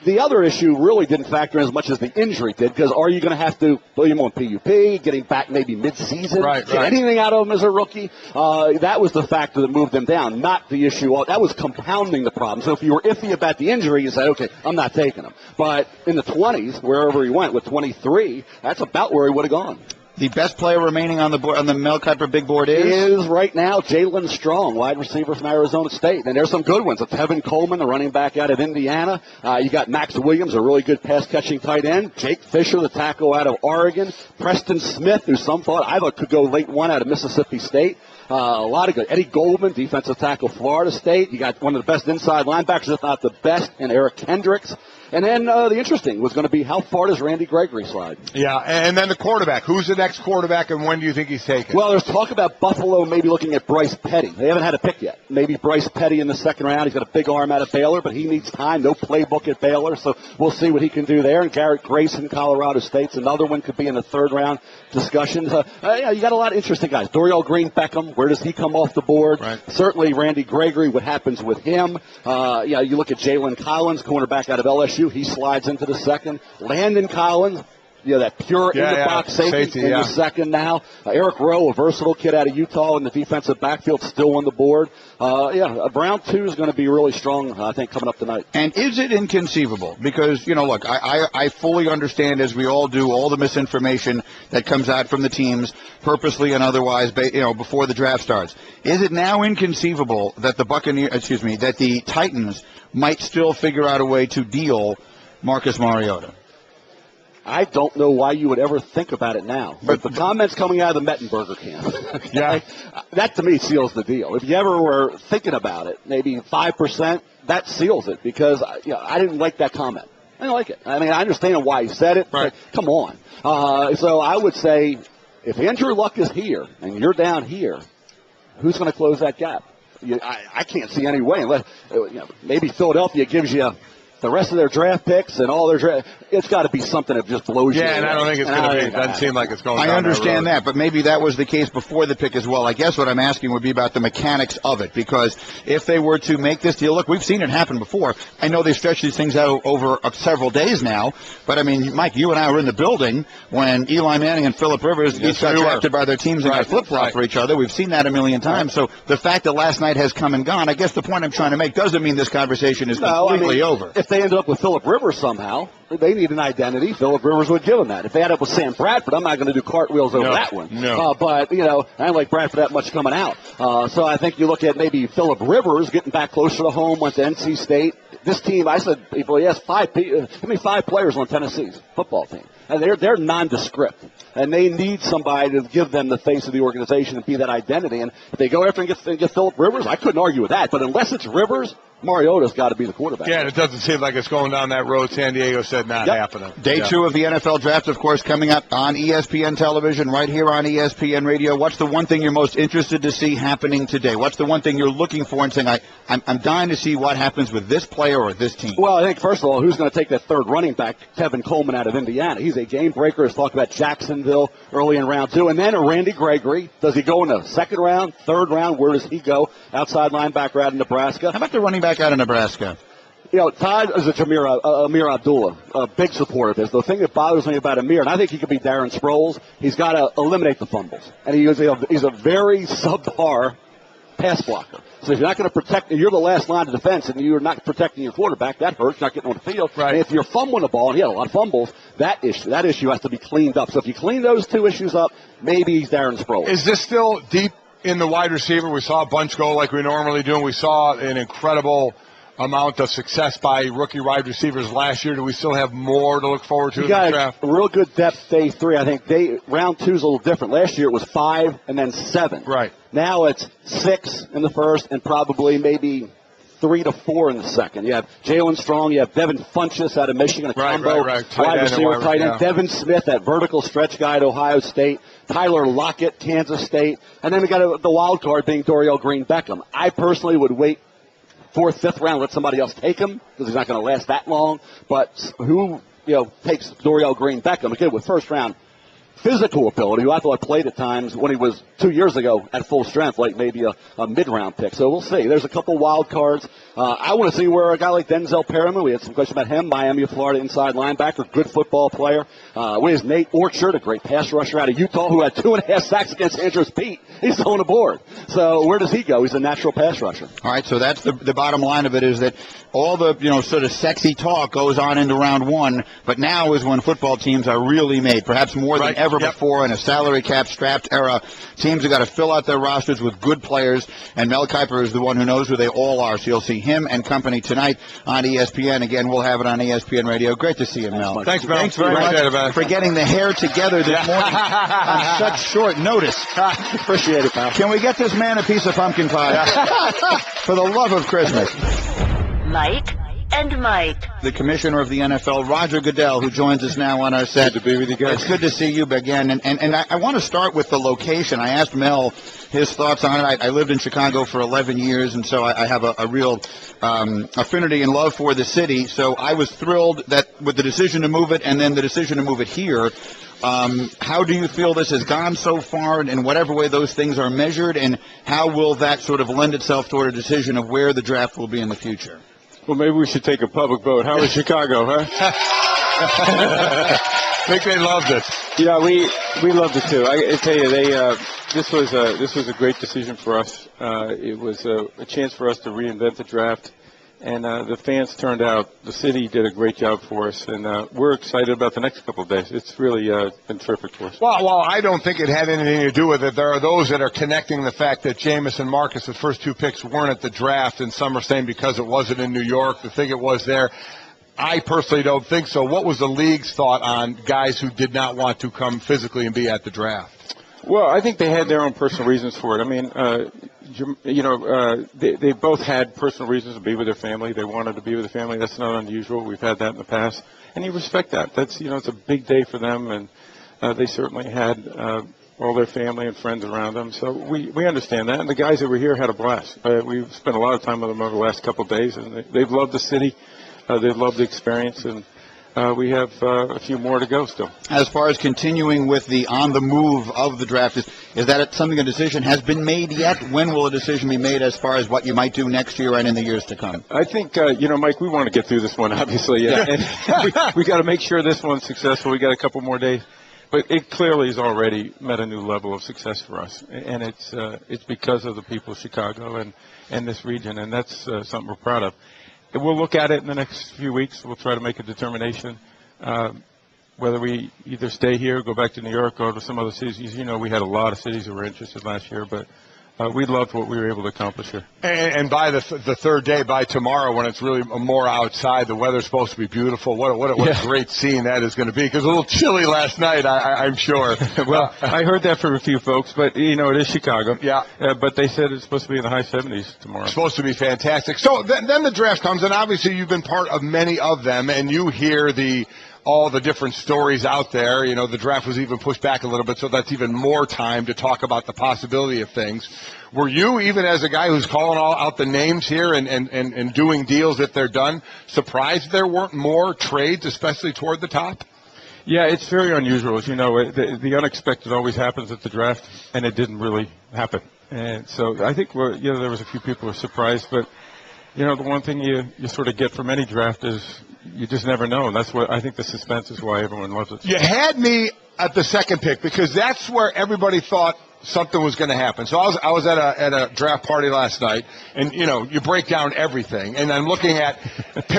the other issue really didn't factor in as much as the injury did, because are you going to have to put him on PUP, get him back maybe mid-season, get anything out of him as a rookie? That was the factor that moved him down, not the issue. That was compounding the problem. So if you were iffy about the injury, you said, okay, I'm not taking him. But in the 20s, wherever he went with 23, that's about where he would have gone. The best player remaining on the board, on the Mel Kiper big board is right now Jalen Strong, wide receiver from Arizona State. And there's some good ones. It's Tevin Coleman, the running back out of Indiana. You got Max Williams, a really good pass-catching tight end. Jake Fisher, the tackle out of Oregon. Preston Smith, who some thought I thought could go late 1 out of Mississippi State. A lot of good. Eddie Goldman, defensive tackle, Florida State. You got one of the best inside linebackers, if not the best, in Eric Kendricks. And then the interesting was going to be how far does Randy Gregory slide? Yeah, and then the quarterback. Who's the next quarterback, and when do you think he's taken? Well, there's talk about Buffalo maybe looking at Bryce Petty. They haven't had a pick yet. Maybe Bryce Petty in the second round. He's got a big arm out of Baylor, but he needs time. No playbook at Baylor, so we'll see what he can do there. And Garrett Grayson, Colorado State's another one, could be in the third round discussions. You got a lot of interesting guys. Dorial Green-Beckham, where does he come off the board? Right. Certainly Randy Gregory, what happens with him? You look at Jalen Collins, cornerback out of LSU. He slides into the second. Landon Collins, that pure in-the-box safety in the second now. Eric Rowe, a versatile kid out of Utah in the defensive backfield, still on the board. Round 2 is going to be really strong, I think, coming up tonight. And is it inconceivable? Because, look, I fully understand, as we all do, all the misinformation that comes out from the teams, purposely and otherwise, before the draft starts. Is it now inconceivable that that the Titans might still figure out a way to deal Marcus Mariota? I don't know why you would ever think about it now. But the comments coming out of the Mettenberger camp, that to me seals the deal. If you ever were thinking about it, maybe 5%, that seals it, because I didn't like that comment. I didn't like it. I mean, I understand why he said it, but come on. So I would say, if Andrew Luck is here and you're down here, who's going to close that gap? I can't see any way. Unless, maybe Philadelphia gives you the rest of their draft picks and all their draft. It's got to be something that just blows you away. And I don't think it's going to be. It doesn't seem like it's going down I understand that road. that, but maybe that was the case before the pick as well. I guess what I'm asking would be about the mechanics of it, because if they were to make this deal, look, we've seen it happen before. I know they stretched these things out over several days now, but I mean, Mike, you and I were in the building when Eli Manning and Phillip Rivers each got drafted by their teams and got flip-flopped for each other. We've seen that a million times. So the fact that last night has come and gone, I guess the point I'm trying to make doesn't mean this conversation is completely over. If they ended up with Phillip Rivers somehow, they need an identity. Phillip Rivers would give them that. If they ended up with Sam Bradford, I'm not going to do cartwheels over that one. No. But, I don't like Bradford that much coming out. So I think you look at maybe Phillip Rivers getting back closer to home, went to NC State. This team, I said, people, he has 5 players on Tennessee's football team. And they're nondescript. And they need somebody to give them the face of the organization and be that identity. And if they go after and get Phillip Rivers, I couldn't argue with that. But unless it's Rivers, Mariota's got to be the quarterback. Yeah, and it doesn't seem like it's going down that road. San Diego said not happening. Day 2 of the NFL draft, of course, coming up on ESPN television, right here on ESPN radio. What's the one thing you're most interested to see happening today? What's the one thing you're looking for and saying, I'm dying to see what happens with this player or this team? Well, I think, first of all, who's going to take that third running back, Tevin Coleman out of Indiana? He's a game breaker. Let's talk about Jacksonville early in round 2. And then Randy Gregory. Does he go in the second round, third round? Where does he go? Outside linebacker out of Nebraska. How about the running back out of Nebraska? Todd is Amir Abdullah, a big supporter of this. The thing that bothers me about Amir, and I think he could be Darren Sproles, he's got to eliminate the fumbles. And he's a very subpar pass blocker. So if you're not going to protect, you're the last line of defense, and you're not protecting your quarterback, that hurts. You're not getting on the field. Right. And if you're fumbling the ball, and he had a lot of fumbles, that issue has to be cleaned up. So if you clean those 2 issues up, maybe he's Darren Sproles. Is this still deep in the wide receiver? We saw a bunch go like we normally do, and we saw an incredible amount of success by rookie wide receivers last year? Do we still have more to look forward to You in the got draft? a real good depth day 3. I think round 2 is a little different. Last year it was 5 and then 7. Right. Now it's 6 in the first and probably maybe 3 to 4 in the second. You have Jalen Strong, you have Devin Funchess out of Michigan, a combo wide receiver, tight end. Devin Smith, that vertical stretch guy at Ohio State. Tyler Lockett, Kansas State. And then we got the wild card being Dorial Green-Beckham. I personally would wait 4th, 5th round, let somebody else take him because he's not going to last that long. But who, takes Dorial Green-Beckham, again, with first round physical ability, who I thought played at times when he was 2 years ago at full strength, like maybe a mid-round pick. So we'll see. There's a couple wild cards. I want to see where a guy like Denzel Perriman, we had some questions about him, Miami of Florida inside linebacker, good football player. Where's Nate Orchard, a great pass rusher out of Utah, who had 2.5 sacks against Andrews Pete. He's on the board. So where does he go? He's a natural pass rusher. All right, so that's the bottom line of it, is that all the, sort of sexy talk goes on into round 1, but now is when football teams are really made, perhaps more than ever before in a salary cap strapped era. Teams have got to fill out their rosters with good players, and Mel Kiper is the one who knows who they all are. So you'll see him and company tonight on ESPN. Again, we'll have it on ESPN Radio. Great to see you, Mel. Thanks, Mel. Thanks very much for getting the hair together this morning on such short notice. Appreciate it, pal. Can we get this man a piece of pumpkin pie? For the love of Christmas. Mike and Mike. The commissioner of the NFL, Roger Goodell, who joins us now on our set. Good to be with you guys. It's good to see you again. And I want to start with the location. I asked Mel his thoughts on it. I lived in Chicago for 11 years, and so I have a real affinity and love for the city. So I was thrilled that with the decision to move it and then the decision to move it here. How do you feel this has gone so far, and in whatever way those things are measured, and how will that sort of lend itself toward a decision of where the draft will be in the future? Well, maybe we should take a public vote. How is Chicago, huh? I think they loved it. Yeah, we loved it too. I tell you, this was a great decision for us. It was a chance for us to reinvent the draft, and the fans turned out. The city did a great job for us, and we're excited about the next couple of days. It's really been terrific for us. Well, I don't think it had anything to do with it. There are those that are connecting the fact that Jameis and Marcus, the first 2 picks, weren't at the draft, and some are saying because it wasn't in New York, they think it was there. I personally don't think so. What was the league's thought on guys who did not want to come physically and be at the draft? Well, I think they had their own personal reasons for it. I mean, they both had personal reasons to be with their family. They wanted to be with their family. That's not unusual. We've had that in the past, and you respect that. That's it's a big day for them, and they certainly had all their family and friends around them. So we understand that, and the guys that were here had a blast. We've spent a lot of time with them over the last couple of days, and they've loved the city. They've loved the experience, and we have a few more to go still. As far as continuing with the on-the-move of the draft, is that something a decision has been made yet? When will a decision be made as far as what you might do next year and in the years to come? I think, Mike, we want to get through this one, obviously. Yeah. And we got to make sure this one's successful. We got a couple more days. But it clearly has already met a new level of success for us. And it's because of the people of Chicago and this region, and that's something we're proud of. We'll look at it in the next few weeks. We'll try to make a determination whether we either stay here, go back to New York, go to some other cities. We had a lot of cities that were interested last year, but we loved what we were able to accomplish here. And by the third day, by tomorrow, when it's really more outside, the weather's supposed to be beautiful. What a great scene that is going to be. Because a little chilly last night, I'm sure. Well, I heard that from a few folks, but, it is Chicago. Yeah. But they said it's supposed to be in the high 70s tomorrow. It's supposed to be fantastic. So then the draft comes, and obviously you've been part of many of them, and you hear all the different stories out there. The draft was even pushed back a little bit, so that's even more time to talk about the possibility of things. Were you, even as a guy who's calling all out the names here and doing deals if they're done, surprised there weren't more trades, especially toward the top? Yeah, it's very unusual. As you know, the unexpected always happens at the draft, and it didn't really happen. And so I think there was a few people who were surprised, but the one thing you sort of get from any draft is you just never know, and that's what I think the suspense is why everyone loves it. You had me at the second pick because that's where everybody thought something was going to happen. So I was at a draft party last night, and you break down everything, and I'm looking at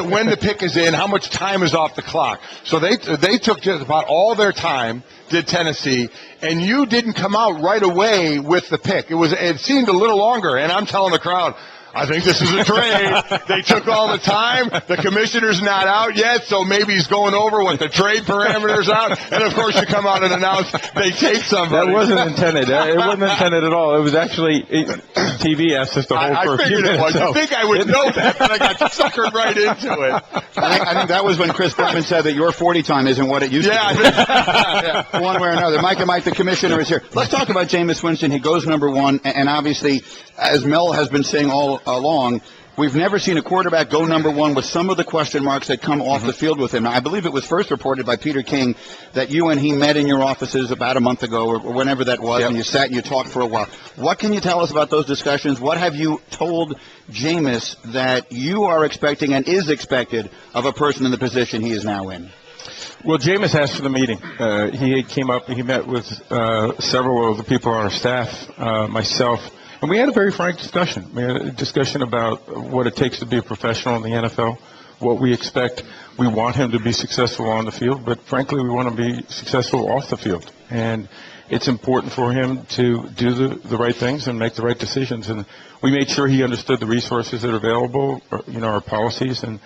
when the pick is in, how much time is off the clock. So they took just about all their time, did Tennessee, and you didn't come out right away with the pick. It seemed a little longer, and I'm telling the crowd, I think this is a trade. They took all the time. The commissioner's not out yet, so maybe he's going over what the trade parameters out. And, of course, you come out and announce they take somebody. That wasn't intended. It wasn't intended at all. It was actually TV asked us to hold for a few minutes. I figured it was. You think I would know that, but I got suckered right into it. I think that was when Chris Berman said that your 40 time isn't what it used to be. Yeah. One way or another. Mike and Mike, the commissioner, is here. Let's talk about Jameis Winston. He goes number one, and obviously, as Mel has been saying all along, we've never seen a quarterback go number one with some of the question marks that come off the field with him. Now, I believe it was first reported by Peter King that you and he met in your offices about a month ago or whenever that was, and you sat and you talked for a while. What can you tell us about those discussions? What have you told Jameis that you are expecting and is expected of a person in the position he is now in? Well, Jameis asked for the meeting. He came up, he met with several of the people on our staff, myself, and we had a very frank discussion. We had a discussion about what it takes to be a professional in the NFL, what we expect. We want him to be successful on the field, but frankly, we want to be successful off the field. And it's important for him to do the right things and make the right decisions. And we made sure he understood the resources that are available, our policies, and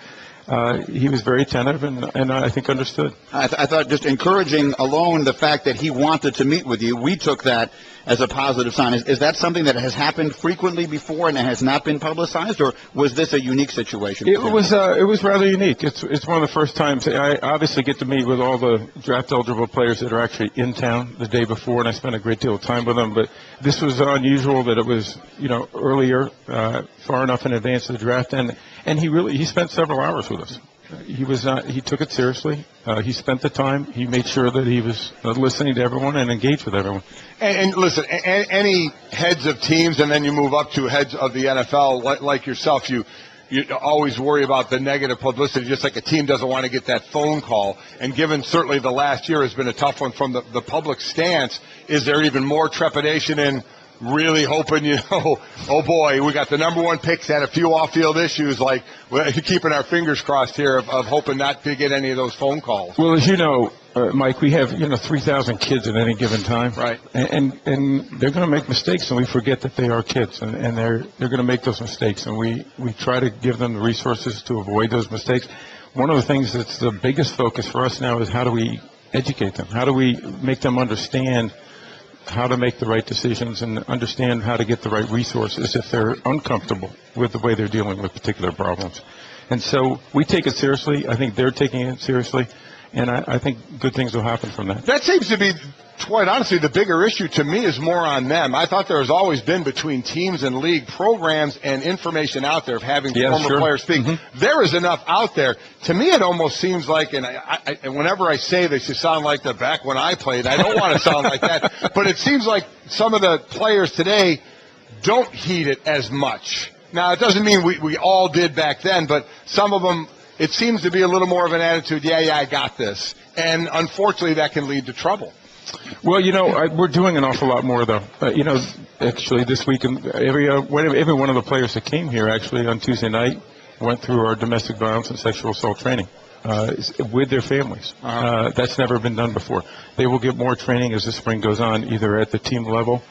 he was very attentive and I think understood. I thought just encouraging alone the fact that he wanted to meet with you, we took that as a positive sign. Is that something that has happened frequently before and it has not been publicized, or was this a unique situation? It was rather unique. It's one of the first times I obviously get to meet with all the draft eligible players that are actually in town the day before, and I spent a great deal of time with them. But this was unusual that it was earlier, far enough in advance of the draft, and he spent several hours with us. He took it seriously. He spent the time. He made sure that he was listening to everyone and engaged with everyone. And listen, any heads of teams, and then you move up to heads of the NFL, like yourself, you always worry about the negative publicity, just like a team doesn't want to get that phone call. And given certainly the last year has been a tough one from the public stance, is there even more trepidation in really hoping, oh boy, we got the number one picks and a few off-field issues, like we're keeping our fingers crossed here of hoping not to get any of those phone calls? Well, as you know, Mike, we have 3,000 kids at any given time, right? And they're going to make mistakes, and we forget that they are kids, and they're going to make those mistakes, and we try to give them the resources to avoid those mistakes. One of the things that's the biggest focus for us now is how do we educate them? How do we make them understand how to make the right decisions and understand how to get the right resources if they're uncomfortable with the way they're dealing with particular problems. And so we take it seriously. I think they're taking it seriously, and I think good things will happen from that. That seems to be, quite honestly, the bigger issue to me is more on them. I thought there has always been between teams and league programs and information out there of having former players speak. Mm-hmm. There is enough out there. To me, it almost seems like, and whenever I say this, you sound like the back when I played. I don't want to sound like that, but it seems like some of the players today don't heed it as much. Now, it doesn't mean we all did back then, but some of them, it seems to be a little more of an attitude, yeah, I got this. And unfortunately, that can lead to trouble. Well, we're doing an awful lot more, though. Actually, this week, every one of the players that came here, actually, on Tuesday night, went through our domestic violence and sexual assault training with their families. That's never been done before. They will get more training as the spring goes on, either at the team level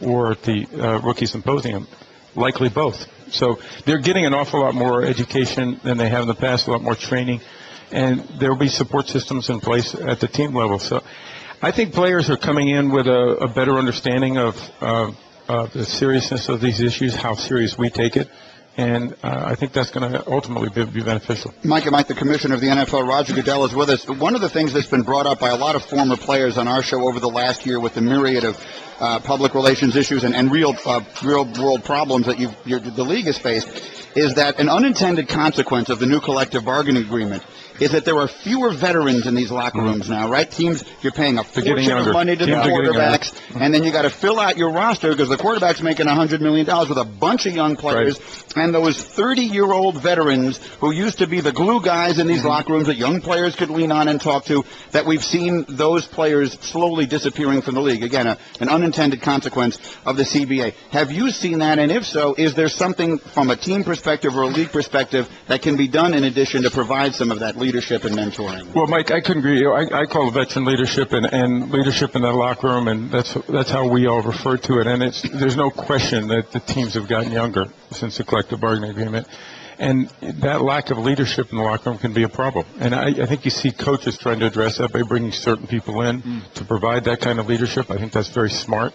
or at the rookie symposium, likely both. So they're getting an awful lot more education than they have in the past, a lot more training, and there will be support systems in place at the team level. So I think players are coming in with a better understanding of the seriousness of these issues, how serious we take it, and I think that's going to ultimately be beneficial. Mike, the commissioner of the NFL, Roger Goodell, is with us. One of the things that's been brought up by a lot of former players on our show over the last year with the myriad of public relations issues and real-world problems that the league has faced is that an unintended consequence of the new collective bargaining agreement is that there are fewer veterans in these locker rooms now, right? Teams, you're paying a fortune of money to the quarterbacks, and then you got to fill out your roster because the quarterback's making $100 million with a bunch of young players, and those 30-year-old veterans who used to be the glue guys in these locker rooms that young players could lean on and talk to, that we've seen those players slowly disappearing from the league. Again, an unintended consequence of the CBA. Have you seen that, and if so, is there something from a team perspective or a league perspective that can be done in addition to provide some of that leadership and mentoring? Well, Mike, I couldn't agree. I call it veteran leadership and leadership in that locker room, and that's how we all refer to it. And there's no question that the teams have gotten younger since the collective bargaining agreement. And that lack of leadership in the locker room can be a problem. And I think you see coaches trying to address that by bringing certain people in to provide that kind of leadership. I think that's very smart.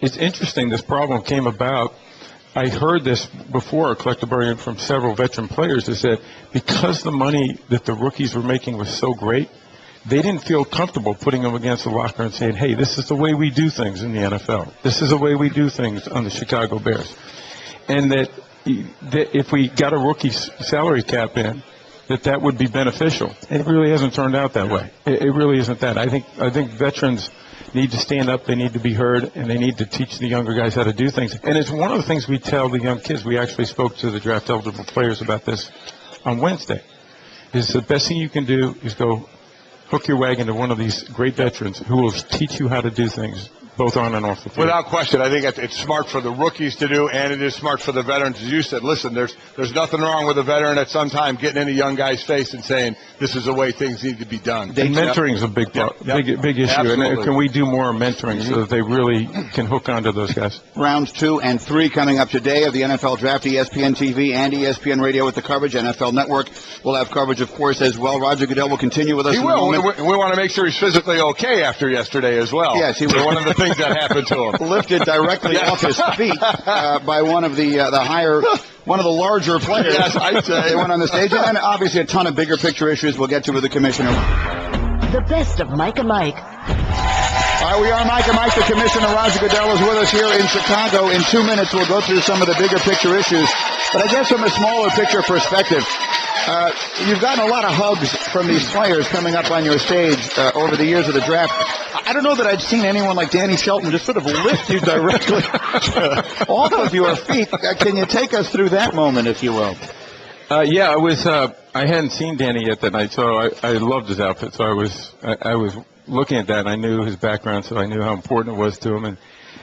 It's interesting, this problem came about. I heard this before a collective bargaining from several veteran players, is that because the money that the rookies were making was so great, they didn't feel comfortable putting them against the locker and saying, hey, this is the way we do things in the NFL. This is the way we do things on the Chicago Bears. And that if we got a rookie salary cap in, that would be beneficial. It really hasn't turned out that way. It really isn't that. I think veterans need to stand up, they need to be heard, and they need to teach the younger guys how to do things. And it's one of the things we tell the young kids. We actually spoke to the draft eligible players about this on Wednesday. Is the best thing you can do is go hook your wagon to one of these great veterans who will teach you how to do things both on and off the field. Without question, I think it's smart for the rookies to do, and it is smart for the veterans. As you said, listen, there's nothing wrong with a veteran at some time getting in a young guy's face and saying, this is the way things need to be done. And mentoring is a big issue. Absolutely. And can we do more mentoring so that they really can hook onto those guys? Rounds 2 and 3 coming up today of the NFL Draft. ESPN TV and ESPN Radio with the coverage. NFL Network will have coverage, of course, as well. Roger Goodell will continue with us. He will. We want to make sure he's physically okay after yesterday as well. Yes, he will. One of the things that happened to him. Lifted directly off his feet by one of the larger players. Yes, I'd say. They went on the stage, and obviously a ton of bigger picture issues we'll get to with the commissioner. The best of Mike and Mike. All right, we are Mike and Mike. The commissioner, Roger Goodell, is with us here in Chicago. In 2 minutes, we'll go through some of the bigger picture issues. But I guess from a smaller picture perspective, you've gotten a lot of hugs from these players coming up on your stage over the years of the draft. I don't know that I'd seen anyone like Danny Shelton just sort of lift you directly off of your feet. Can you take us through that moment, if you will? Yeah, I hadn't seen Danny yet that night, so I loved his outfit. So I was looking at that, and I knew his background, so I knew how important it was to him.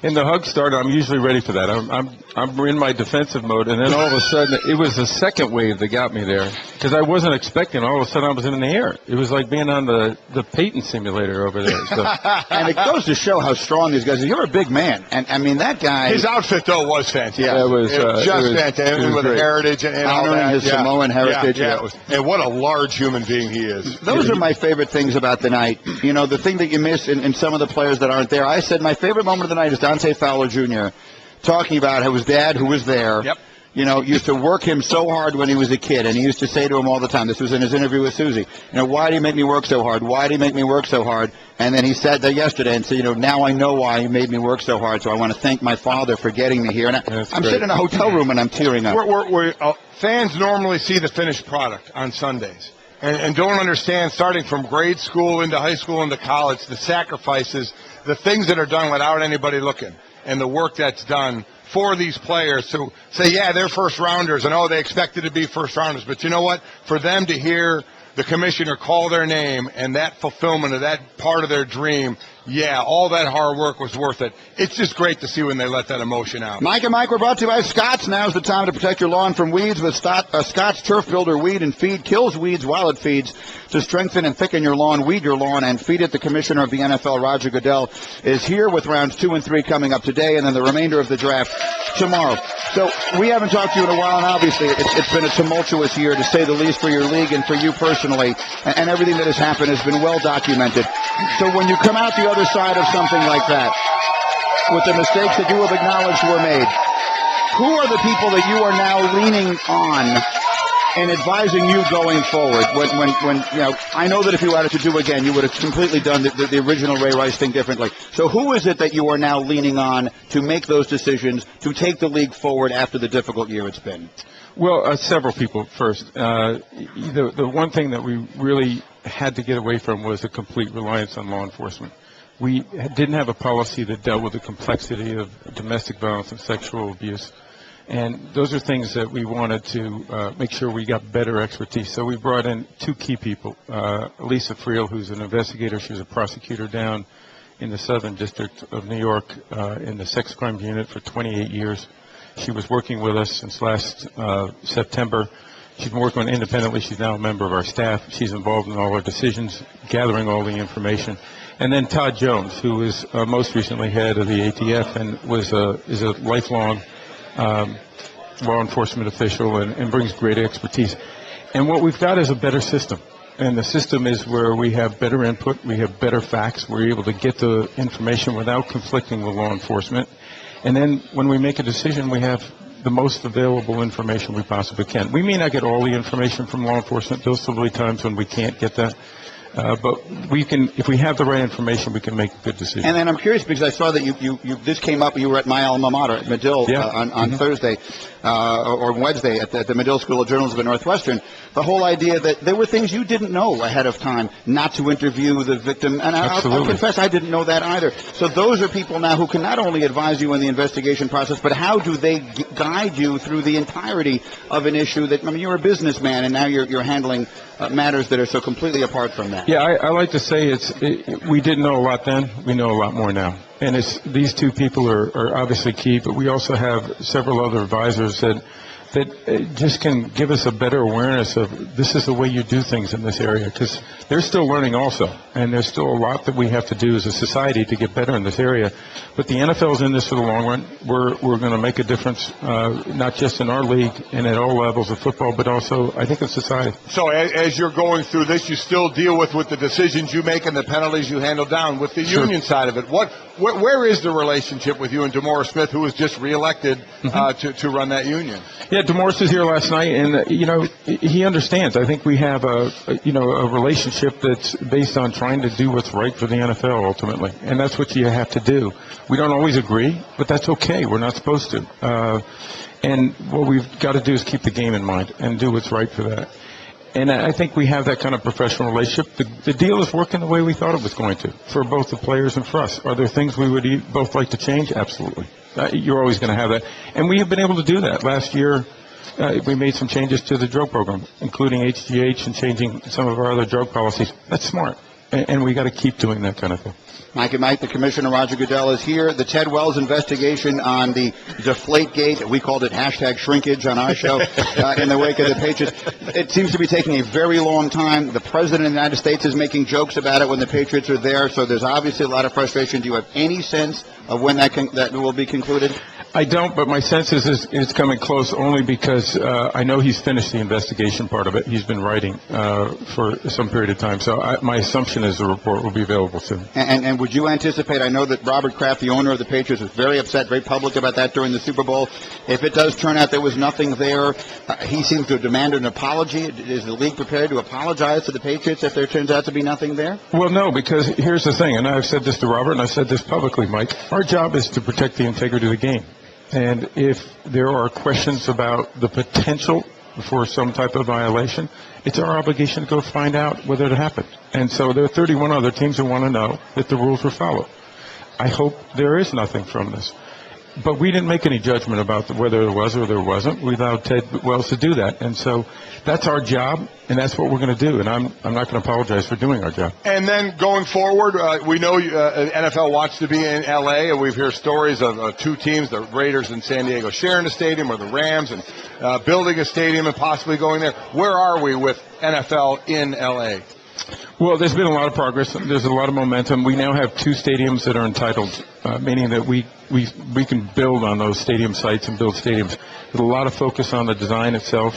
And the hug started. I'm usually ready for that. I'm in my defensive mode, and then all of a sudden, it was the second wave that got me there, because I wasn't expecting. All of a sudden, I was in the air. It was like being on the Peyton simulator over there. So. And it goes to show how strong these guys are. You're a big man, and I mean that guy. His outfit though was fantastic. Yeah, it was fantastic with the heritage and honoring all that. his Samoan heritage. Yeah. And what a large human being he is. Those are my favorite things about the night. You know, the thing that you miss in some of the players that aren't there. I said my favorite moment of the night is Dante Fowler Jr. talking about how his dad, who was there, you know, used to work him so hard when he was a kid, and he used to say to him all the time, this was in his interview with Susie, you know, why do you make me work so hard? Why do you make me work so hard? And then he said that yesterday and said, you know, now I know why he made me work so hard, so I want to thank my father for getting me here. And I'm sitting in a hotel room and I'm tearing up. Fans normally see the finished product on Sundays. And don't understand, starting from grade school into high school into college, the sacrifices, the things that are done without anybody looking, and the work that's done for these players to say, yeah, they're first rounders, and they expected to be first rounders. But you know what? For them to hear the commissioner call their name and that fulfillment of that part of their dream, yeah, all that hard work was worth it. It's just great to see when they let that emotion out. Mike and Mike, we're brought to you by Scott's. Now's the time to protect your lawn from weeds with Scott's Turf Builder Weed and Feed. Kills weeds while it feeds to strengthen and thicken your lawn, weed your lawn, and feed it. The commissioner of the NFL, Roger Goodell, is here with rounds 2 and 3 coming up today, and then the remainder of the draft tomorrow. So we haven't talked to you in a while, and obviously it's been a tumultuous year, to say the least, for your league and for you personally, and everything that has happened has been well documented. So when you come out the other side of something like that, with the mistakes that you have acknowledged were made, who are the people that you are now leaning on and advising you going forward? When you know, I know that if you had it to do again, you would have completely done the original Ray Rice thing differently. So who is it that you are now leaning on to make those decisions, to take the league forward after the difficult year it's been? Well, several people. First, the one thing that we really had to get away from was a complete reliance on law enforcement. We didn't have a policy that dealt with the complexity of domestic violence and sexual abuse. And those are things that we wanted to make sure we got better expertise. So we brought in 2 key people. Lisa Friel, who's an investigator. She was a prosecutor down in the Southern District of New York in the sex crimes unit for 28 years. She was working with us since last September. She's been working independently. She's now a member of our staff. She's involved in all our decisions, gathering all the information. And then Todd Jones, who is most recently head of the ATF and is a lifelong law enforcement official and brings great expertise. And what we've got is a better system. And the system is where we have better input, we have better facts, we're able to get the information without conflicting with law enforcement. And then when we make a decision, we have the most available information we possibly can. We may not get all the information from law enforcement. There'll still be times when we can't get that. But we can, if we have the right information, we can make a good decision. And then I'm curious because I saw that you this came up. You were at my alma mater at Medill on Thursday or Wednesday at the Medill School of Journalism at Northwestern. The whole idea that there were things you didn't know ahead of time, not to interview the victim, and I'll confess I didn't know that either. So those are people now who can not only advise you in the investigation process, but how do they guide you through the entirety of an issue that, I mean, you're a businessman and now you're handling matters that are so completely apart from that. Yeah, I like to say we didn't know a lot then. We know a lot more now. And these two people are obviously key, but we also have several other advisors that just can give us a better awareness of this is the way you do things in this area, because they're still learning also, and there's still a lot that we have to do as a society to get better in this area. But the NFL's in this for the long run. We're going to make a difference, not just in our league and at all levels of football, but also, I think, in society. So as you're going through this, you still deal with the decisions you make and the penalties you handle down with the union side of it. Where is the relationship with you and DeMaurice Smith, who was just reelected to run that union? Yeah, DeMaurice was here last night, and he understands. I think we have a relationship that's based on trying to do what's right for the NFL ultimately, and that's what you have to do. We don't always agree, but that's okay. We're not supposed to. And what we've got to do is keep the game in mind and do what's right for that. And I think we have that kind of professional relationship. The deal is working the way we thought it was going to, for both the players and for us. Are there things we would both like to change? Absolutely. You're always going to have that. And we have been able to do that. Last year, we made some changes to the drug program, including HGH and changing some of our other drug policies. That's smart. And we got to keep doing that kind of thing. Mike and Mike, the Commissioner Roger Goodell is here. The Ted Wells investigation on the Deflategate, we called it #shrinkage on our show, in the wake of the Patriots. It seems to be taking a very long time. The President of the United States is making jokes about it when the Patriots are there, so there's obviously a lot of frustration. Do you have any sense of when that will be concluded? I don't, but my sense is it's coming close only because I know he's finished the investigation part of it. He's been writing for some period of time. So my assumption is the report will be available soon. And would you anticipate, I know that Robert Kraft, the owner of the Patriots, was very upset, very public about that during the Super Bowl. If it does turn out there was nothing there, he seems to have demanded an apology. Is the league prepared to apologize to the Patriots if there turns out to be nothing there? Well, no, because here's the thing, and I've said this to Robert, and I've said this publicly, Mike. Our job is to protect the integrity of the game. And if there are questions about the potential for some type of violation, it's our obligation to go find out whether it happened. And so there are 31 other teams who want to know that the rules were followed. I hope there is nothing from this. But we didn't make any judgment about whether there was or there wasn't. We allowed Ted Wells to do that. And so that's our job, and that's what we're going to do. And I'm not going to apologize for doing our job. And then going forward, we know NFL wants to be in L.A., and we've heard stories of two teams, the Raiders in San Diego, sharing a stadium, or the Rams and building a stadium and possibly going there. Where are we with NFL in L.A.? Well, there's been a lot of progress. There's a lot of momentum. We now have two stadiums that are entitled, meaning that we can build on those stadium sites and build stadiums. There's a lot of focus on the design itself,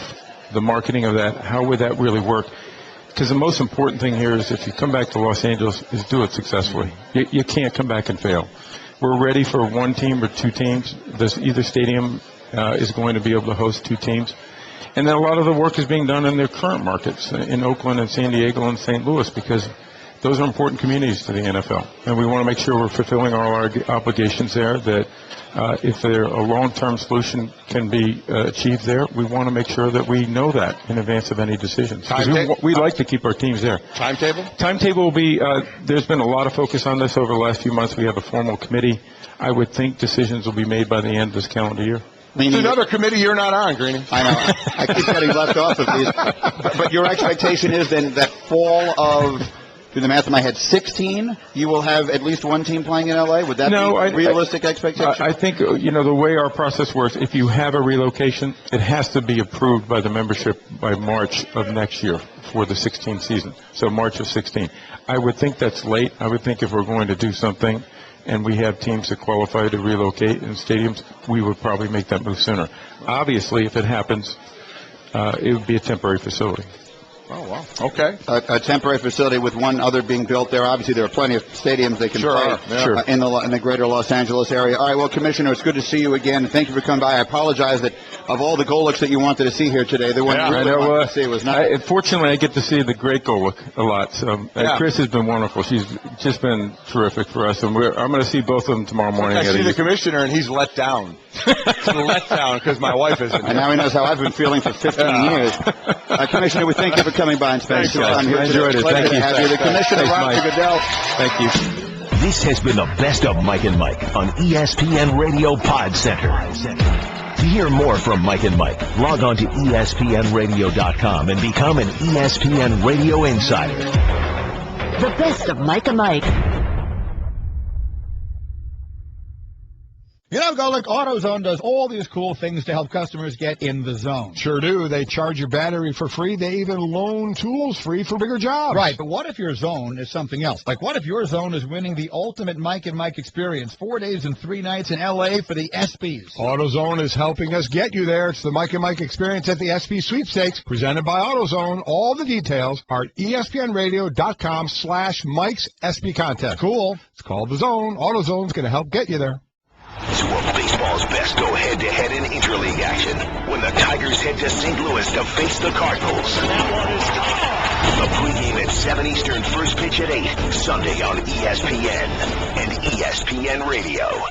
the marketing of that. How would that really work? Because the most important thing here is if you come back to Los Angeles, is do it successfully. You can't come back and fail. We're ready for one team or two teams. Either stadium is going to be able to host two teams. And then a lot of the work is being done in their current markets, in Oakland and San Diego and St. Louis, because those are important communities to the NFL. And we want to make sure we're fulfilling all our obligations there, that if a long-term solution can be achieved there, we want to make sure that we know that in advance of any decisions. We like to keep our teams there. Timetable? Timetable will be, there's been a lot of focus on this over the last few months. We have a formal committee. I would think decisions will be made by the end of this calendar year. It's another committee you're not on, Greeny. I know. I keep getting left off of these. But your expectation is then that fall of do the math in my head, 16, you will have at least one team playing in L.A.? Would that be realistic expectation? I think, the way our process works, if you have a relocation, it has to be approved by the membership by March of next year for the 16 season. So March of 16. I would think that's late. I would think if we're going to do something and we have teams that qualify to relocate in stadiums, we would probably make that move sooner. Obviously, if it happens, it would be a temporary facility. Oh, wow. Okay. A temporary facility with one other being built there. Obviously, there are plenty of stadiums they can play in the greater Los Angeles area. All right, well, Commissioner, it's good to see you again. Thank you for coming by. I apologize that of all the Golics that you wanted to see here today, the one you really wanted to see was not. Fortunately, I get to see the great Golic a lot. So Cris has been wonderful. She's just been terrific for us. And I'm going to see both of them tomorrow morning. I see the Commissioner, and he's let down. He's let down because my wife isn't. And now he knows how I've been feeling for 15 years. Commissioner, we thank you for coming by and spending some time here. I enjoyed it. Thank you. Have you. The Commissioner, Roger Goodell. Thank you. This has been the best of Mike and Mike on ESPN Radio Pod Center. To hear more from Mike and Mike, log on to ESPNRadio.com and become an ESPN Radio Insider. The best of Mike and Mike. You know, Golic, AutoZone does all these cool things to help customers get in the zone. Sure do. They charge your battery for free. They even loan tools free for bigger jobs. Right, but what if your zone is something else? Like, what if your zone is winning the ultimate Mike and Mike experience, 4 days and 3 nights in L.A. for the ESPYs? AutoZone is helping us get you there. It's the Mike and Mike experience at the ESPY Sweepstakes, presented by AutoZone. All the details are at ESPNRadio.com/Mike's ESPY contest. Cool. It's called The Zone. AutoZone's going to help get you there. Two of baseball's best go head-to-head in interleague action when the Tigers head to St. Louis to face the Cardinals. The pregame at 7 Eastern, first pitch at 8, Sunday on ESPN and ESPN Radio.